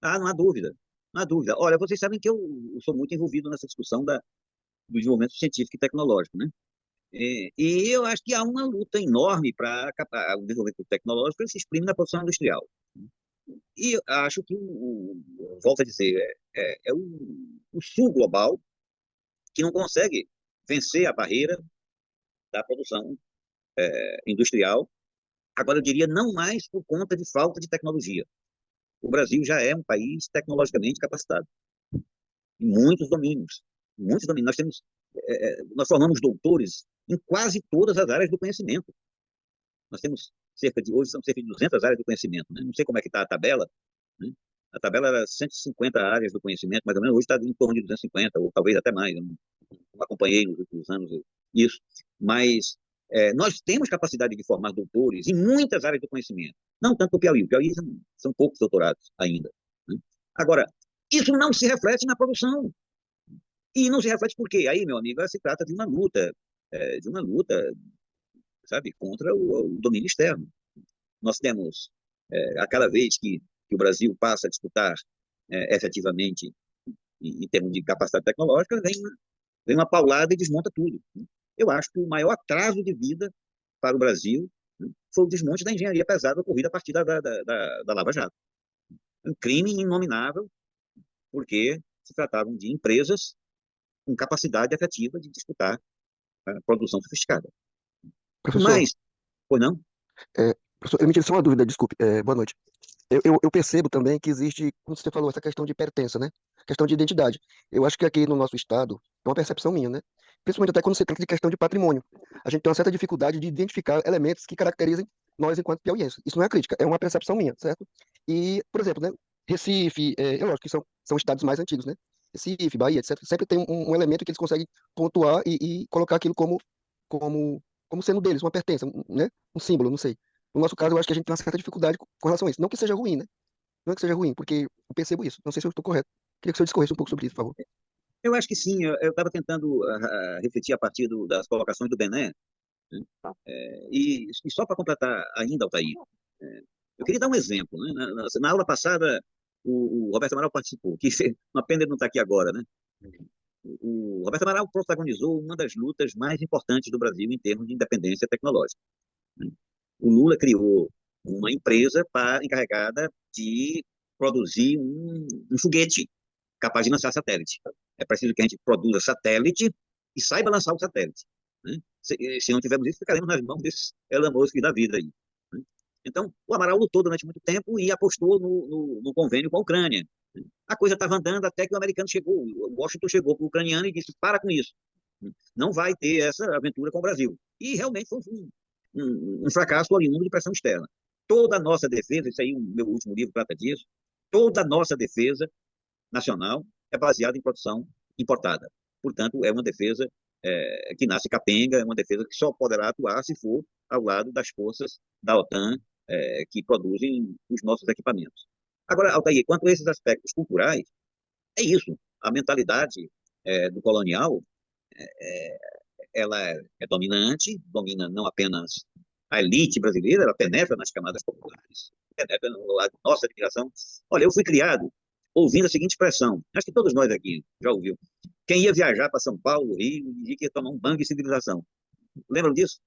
Não há dúvida. Não há dúvida. Olha, vocês sabem que eu sou muito envolvido nessa discussão do desenvolvimento científico e tecnológico, né? E eu acho que há uma luta enorme para o desenvolvimento tecnológico, ele se exprime na produção industrial. E eu acho que, volto a dizer, o sul global que não consegue vencer a barreira da produção industrial. Agora, eu diria, não mais por conta de falta de tecnologia. O Brasil já é um país tecnologicamente capacitado, em muitos domínios. Muitos domínios. Nós formamos doutores em quase todas as áreas do conhecimento. Nós temos hoje são cerca de 200 áreas do conhecimento, né? Não sei como é que está a tabela, né? A tabela era 150 áreas do conhecimento, mais ou menos, hoje está em torno de 250, ou talvez até mais. Eu não acompanhei nos últimos anos isso. Mas nós temos capacidade de formar doutores em muitas áreas do conhecimento. Não tanto no Piauí. O Piauí são poucos doutorados ainda, né? Agora, isso não se reflete na produção. E não se reflete por quê? Aí, meu amigo, se trata de uma luta, sabe, contra o domínio externo. Nós temos, a cada vez que o Brasil passa a disputar efetivamente em termos de capacidade tecnológica, vem uma paulada e desmonta tudo. Eu acho que o maior atraso de vida para o Brasil, né, foi o desmonte da engenharia pesada ocorrido a partir da Lava Jato. Um crime inominável, porque se tratavam de empresas com capacidade efetiva de disputar a produção sofisticada. Professor, Mas, pois não? professor, eu me tiro só uma dúvida, desculpe. Boa noite. Eu percebo também que existe, como você falou, essa questão de pertença, né? Questão de identidade. Eu acho que aqui no nosso estado, é uma percepção minha, né? Principalmente até quando se trata de questão de patrimônio. A gente tem uma certa dificuldade de identificar elementos que caracterizem nós enquanto piauienses. Isso não é crítica, é uma percepção minha, certo? E, por exemplo, né? Recife, eu acho que são estados mais antigos, né? Recife, Bahia, etc. Sempre tem um elemento que eles conseguem pontuar e colocar aquilo como sendo deles, uma pertença, né? Um símbolo, não sei. No nosso caso, eu acho que a gente tem uma certa dificuldade com relação a isso. Não que seja ruim, né? Não é que seja ruim, porque eu percebo isso. Não sei se eu estou correto. Queria que o senhor discorresse um pouco sobre isso, por favor. Eu acho que sim. Eu estava tentando refletir a partir das colocações do Bené, né? E só para completar ainda, Altair, eu queria dar um exemplo, né? Na aula passada, o Roberto Amaral participou, que uma pena ele não está aqui agora, né? O Roberto Amaral protagonizou uma das lutas mais importantes do Brasil em termos de independência tecnológica, né? O Lula criou uma empresa encarregada de produzir um foguete capaz de lançar satélite. É preciso que a gente produza satélite e saiba lançar o satélite, né? Se não tivermos isso, ficaremos nas mãos desses Elon Musk da vida aí. Né? Então, o Amaral lutou durante muito tempo e apostou no convênio com a Ucrânia. A coisa estava andando até que o americano chegou, o Washington chegou para o ucraniano e disse: para com isso. Não vai ter essa aventura com o Brasil. E realmente foi um fracasso oriundo de pressão externa. Toda a nossa defesa, isso aí, o meu último livro trata disso, toda a nossa defesa nacional é baseada em produção importada. Portanto, é uma defesa que nasce capenga, é uma defesa que só poderá atuar se for ao lado das forças da OTAN que produzem os nossos equipamentos. Agora, Altair, quanto a esses aspectos culturais, é isso. A mentalidade do colonial, ela é dominante, domina não apenas a elite brasileira, ela penetra nas camadas populares, penetra na nossa admiração. Olha, eu fui criado ouvindo a seguinte expressão, acho que todos nós aqui já ouviu: quem ia viajar para São Paulo, Rio, dizia que ia tomar um banho de civilização. Lembram disso?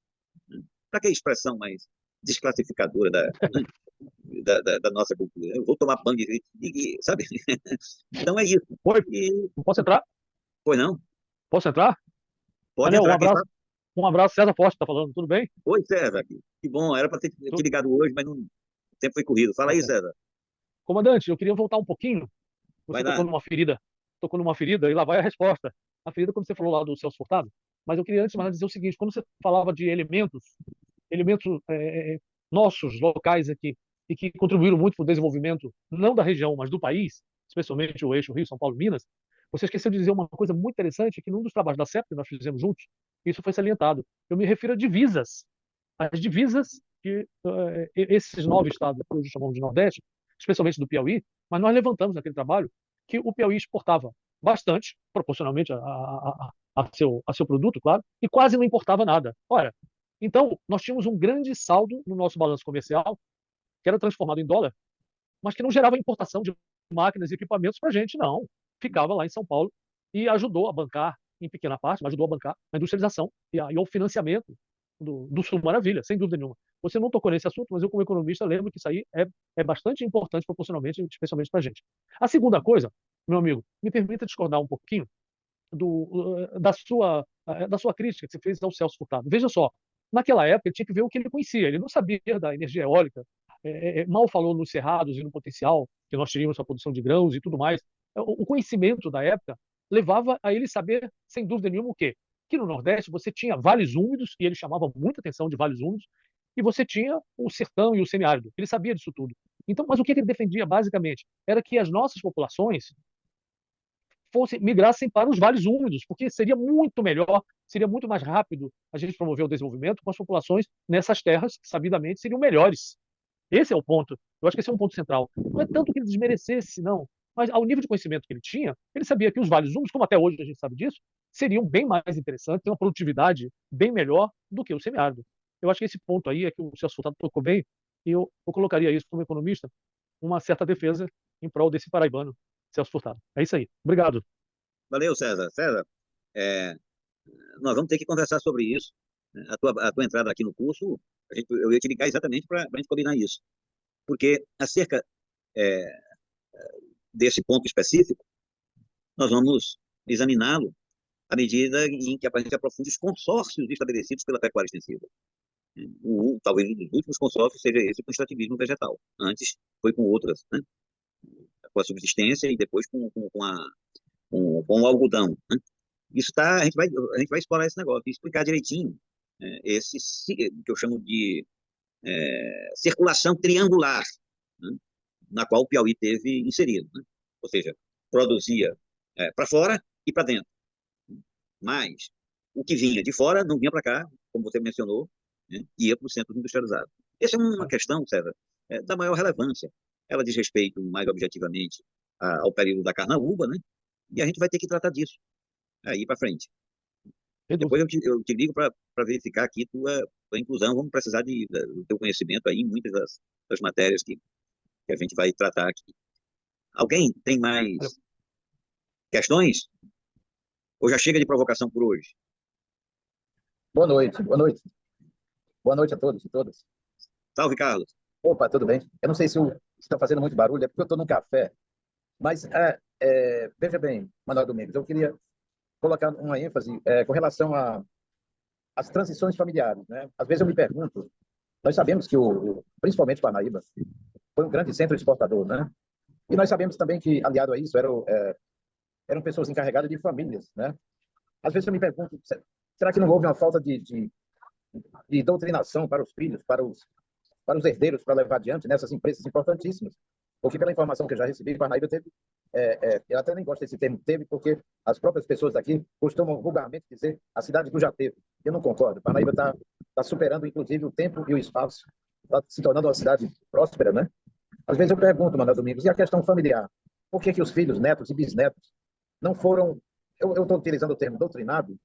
Para que expressão mais desclassificadora da nossa cultura? Eu vou tomar banho sabe? Então é isso. Oi, E, posso entrar? Pois não? Posso entrar? Pode Daniel, entrar. um abraço, César Forte está falando, tudo bem? Oi, César. Que bom, era para ter te ligado hoje, mas o tempo foi corrido. Fala aí, César. Comandante, eu queria voltar um pouquinho. Você Vai lá. tocou numa ferida, e lá vai a resposta. A ferida, como você falou lá do Celso Furtado, mas eu queria antes mais dizer o seguinte: quando você falava de elementos nossos, locais aqui, e que contribuíram muito para o desenvolvimento, não da região, mas do país, especialmente o eixo Rio, São Paulo, Minas, você esqueceu de dizer uma coisa muito interessante, que num dos trabalhos da CEP que nós fizemos juntos, isso foi salientado. Eu me refiro a divisas. As divisas que esses 9 estados que hoje chamamos de Nordeste, especialmente do Piauí, mas nós levantamos naquele trabalho que o Piauí exportava bastante, proporcionalmente a seu produto, claro, e quase não importava nada. Olha, então, nós tínhamos um grande saldo no nosso balanço comercial, que era transformado em dólar, mas que não gerava importação de máquinas e equipamentos para a gente, não. Ficava lá em São Paulo e ajudou a bancar, em pequena parte, mas ajudou a bancar a industrialização e o financiamento do Sul Maravilha, sem dúvida nenhuma. Você não tocou nesse assunto, mas eu, como economista, lembro que isso aí é bastante importante proporcionalmente, especialmente para a gente. A segunda coisa, meu amigo, me permita discordar um pouquinho da sua crítica que você fez ao Celso Furtado. Veja só, naquela época ele tinha que ver o que ele conhecia, ele não sabia da energia eólica, mal falou nos cerrados e no potencial que nós teríamos para a produção de grãos e tudo mais. O conhecimento da época levava a ele saber, sem dúvida nenhuma, o quê? Que no Nordeste você tinha vales úmidos, e ele chamava muita atenção de vales úmidos, e você tinha o sertão e o semiárido. Ele sabia disso tudo. Então, mas o que ele defendia, basicamente, era que as nossas populações migrassem para os vales úmidos, porque seria muito melhor, seria muito mais rápido a gente promover o desenvolvimento com as populações nessas terras que, sabidamente, seriam melhores. Esse é o ponto. Eu acho que esse é um ponto central. Não é tanto que ele desmerecesse, não, mas ao nível de conhecimento que ele tinha, ele sabia que os vales úmidos, como até hoje a gente sabe disso, seriam bem mais interessantes, têm uma produtividade bem melhor do que o semiárido. Eu acho que esse ponto aí é que o Celso Furtado tocou bem, e eu colocaria isso como economista, uma certa defesa em prol desse paraibano, Celso Furtado. É isso aí. Obrigado. Valeu, César. César, é, nós vamos ter que conversar sobre isso. A tua entrada aqui no curso, eu ia te ligar exatamente para a gente combinar isso. Porque acerca desse ponto específico, nós vamos examiná-lo à medida em que a gente aprofunde os consórcios estabelecidos pela pecuária extensiva. Talvez um dos últimos consórcios seja esse com o extrativismo vegetal. Antes foi com outras, né? Com a subsistência e depois com o algodão. Né? A gente vai explorar esse negócio e explicar direitinho esse que eu chamo de circulação triangular, né? Na qual o Piauí teve inserido. Né? Ou seja, produzia para fora e para dentro. Mas o que vinha de fora não vinha para cá, como você mencionou, né? Ia para o centro industrializado. Essa é uma questão, César, da maior relevância. Ela diz respeito, mais objetivamente, ao período da carnaúba, né? E a gente vai ter que tratar disso aí para frente. Depois eu te ligo para verificar aqui tua inclusão. Vamos precisar do teu conhecimento aí em muitas das matérias que a gente vai tratar aqui. Alguém tem mais questões? Ou já chega de provocação por hoje? Boa noite, boa noite. Boa noite a todos e todas. Salve, Carlos. Opa, tudo bem? Eu não sei se está fazendo muito barulho, é porque eu estou num café. Mas, veja bem, Manuel Domingos, eu queria colocar uma ênfase com relação as transições familiares, né? Às vezes eu me pergunto, nós sabemos que principalmente Parnaíba foi um grande centro exportador, né? E nós sabemos também que, aliado a isso, eram pessoas encarregadas de famílias, né? Às vezes eu me pergunto, será que não houve uma falta de doutrinação para os filhos, para os herdeiros, para levar adiante nessas empresas importantíssimas? Porque, pela informação que eu já recebi, Parnaíba teve, eu até nem gosto desse termo, teve, porque as próprias pessoas daqui costumam vulgarmente dizer a cidade do já teve. Eu não concordo. Parnaíba está superando, inclusive, o tempo e o espaço, está se tornando uma cidade próspera, né? Às vezes eu pergunto, Manuel Domingos, e a questão familiar? Por que os filhos, netos e bisnetos não foram, eu estou utilizando o termo doutrinado,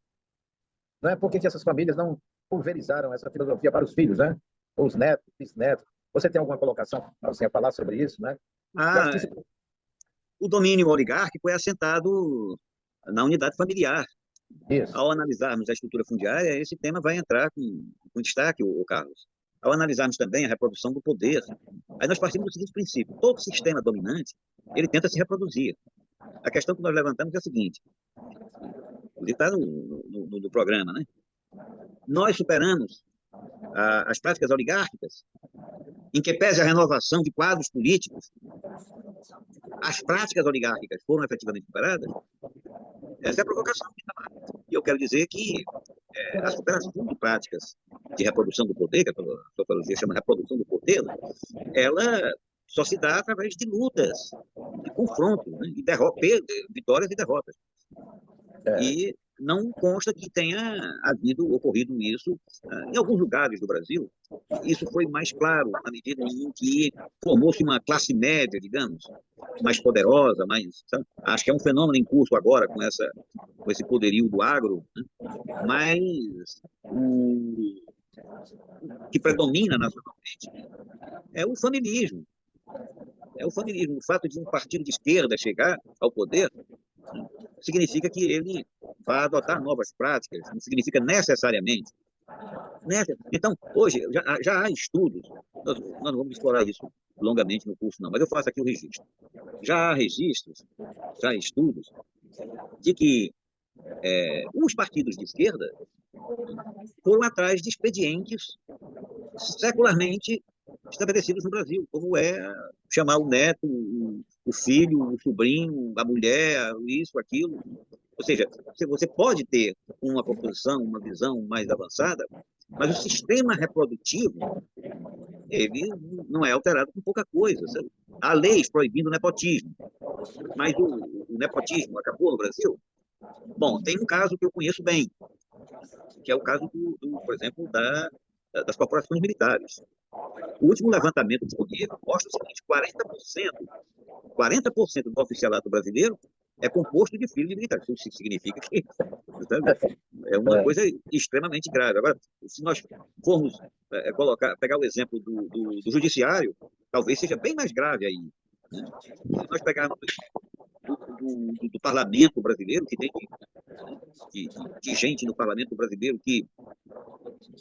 não é? Por que essas famílias não pulverizaram essa filosofia para os filhos, né? Os netos, bisnetos. Você tem alguma colocação assim, a falar sobre isso, né? Ah, o domínio oligárquico é assentado na unidade familiar. Isso. Ao analisarmos a estrutura fundiária, esse tema vai entrar com destaque, o Carlos. Ao analisarmos também a reprodução do poder, aí nós partimos do seguinte princípio: todo sistema dominante, ele tenta se reproduzir. A questão que nós levantamos é a seguinte, está no programa, né? Nós superamos as práticas oligárquicas, em que pese a renovação de quadros políticos, as práticas oligárquicas foram efetivamente superadas. Essa é a provocação que está lá. E eu quero dizer que a superação de práticas de reprodução do poder, que a sociologia chama de reprodução do poder, ela só se dá através de lutas, de confrontos, né? De vitórias e derrotas. E não consta que tenha ocorrido isso em alguns lugares do Brasil. Isso foi mais claro na medida em que formou-se uma classe média, digamos, mais poderosa, sabe? Acho que é um fenômeno em curso agora com esse poderio do agro, né? Mas o que predomina nacionalmente é o familismo. É o familismo. O fato de um partido de esquerda chegar ao poder significa que ele vai adotar novas práticas, não significa necessariamente. Então, hoje, já há estudos, nós não vamos explorar isso longamente no curso, não, mas eu faço aqui o registro. Já há registros, já há estudos, de que os partidos de esquerda foram atrás de expedientes secularmente estabelecidos no Brasil, como chamar o neto, o filho, o sobrinho, a mulher, isso, aquilo. Ou seja, você pode ter uma proposição, uma visão mais avançada, mas o sistema reprodutivo, ele não é alterado por pouca coisa. Sabe? Há leis proibindo o nepotismo, mas o nepotismo acabou no Brasil? Bom, tem um caso que eu conheço bem, que é o caso, por exemplo, das corporações militares. O último levantamento disponível mostra o seguinte: 40% do oficialato brasileiro é composto de filhos de militares. Isso significa que, sabe, é uma coisa extremamente grave. Agora, se nós formos pegar o exemplo do judiciário, talvez seja bem mais grave aí. Né? Se nós pegarmos do parlamento brasileiro, que tem de gente no parlamento brasileiro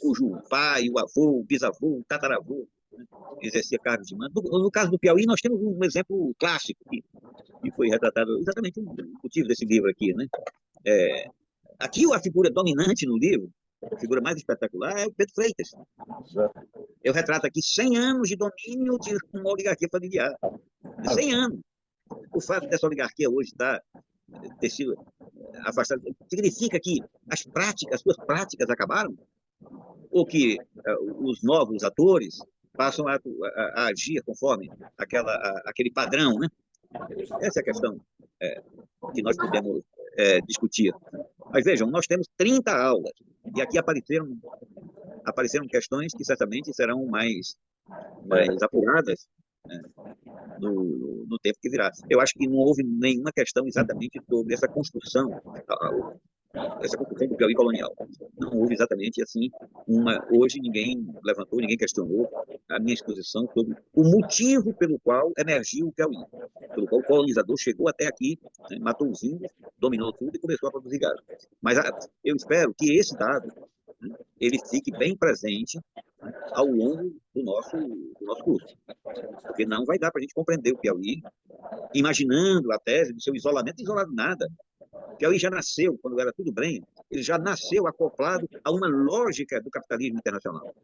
cujo pai, o avô, o bisavô, o tataravô, né, exercia cargos de mando. No caso do Piauí, nós temos um exemplo clássico que foi retratado exatamente o motivo desse livro aqui, né? Aqui a figura dominante no livro, a figura mais espetacular, é o Pedro Freitas. Eu retrato aqui 100 anos de domínio de uma oligarquia familiar. 100 anos. O fato dessa oligarquia hoje ter sido afastada significa que as suas práticas acabaram? Ou que os novos atores passam a agir conforme aquele padrão, né? Essa é a questão que nós podemos discutir. Mas vejam, nós temos 30 aulas, e aqui apareceram questões que certamente serão mais apuradas, né, no tempo que virá. Eu acho que não houve nenhuma questão exatamente sobre essa construção do Piauí colonial. Não houve exatamente assim hoje ninguém levantou, ninguém questionou a minha exposição sobre o motivo pelo qual emergiu o Piauí, pelo qual o colonizador chegou até aqui, né, matou os índios, dominou tudo e começou a produzir gado. Mas eu espero que esse dado, né, ele fique bem presente, né, ao longo do nosso curso, porque não vai dar para a gente compreender o Piauí imaginando a tese do seu isolamento, isolado nada. O Piauí já nasceu, quando era tudo bem, ele já nasceu acoplado a uma lógica do capitalismo internacional.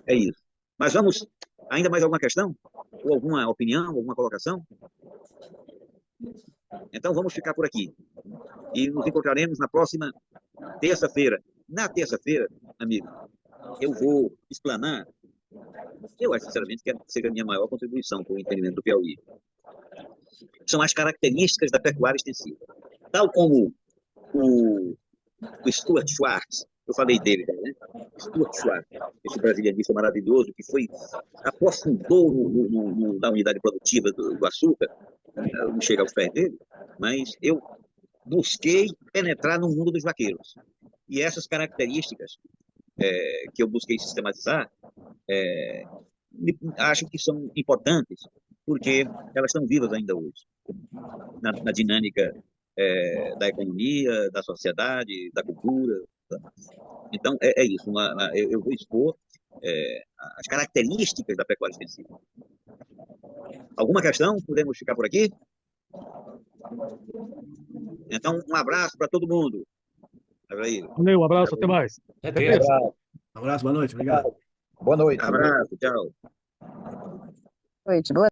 É isso. Mas vamos, ainda mais alguma questão? Ou alguma opinião, alguma colocação? Então vamos ficar por aqui. E nos encontraremos na próxima terça-feira. Na terça-feira, amigo, eu vou explanar. Eu acho, sinceramente, que seja a minha maior contribuição para o entendimento do Piauí. São as características da pecuária extensiva. Tal como o Stuart Schwartz, eu falei dele, né? Stuart Schwartz, esse brasilianista maravilhoso que aprofundou na unidade produtiva do açúcar, não chega aos pés dele, mas eu busquei penetrar no mundo dos vaqueiros. E essas características que eu busquei sistematizar, acho que são importantes, porque elas estão vivas ainda hoje, na dinâmica da economia, da sociedade, da cultura. Então, é isso. Eu vou expor as características da pecuária extensiva. Alguma questão? Podemos ficar por aqui? Então, um abraço para todo mundo. Valeu, um abraço, até mais. Até terça. Um abraço, boa noite, obrigado. Boa noite. Abraço, tchau. Noite, boa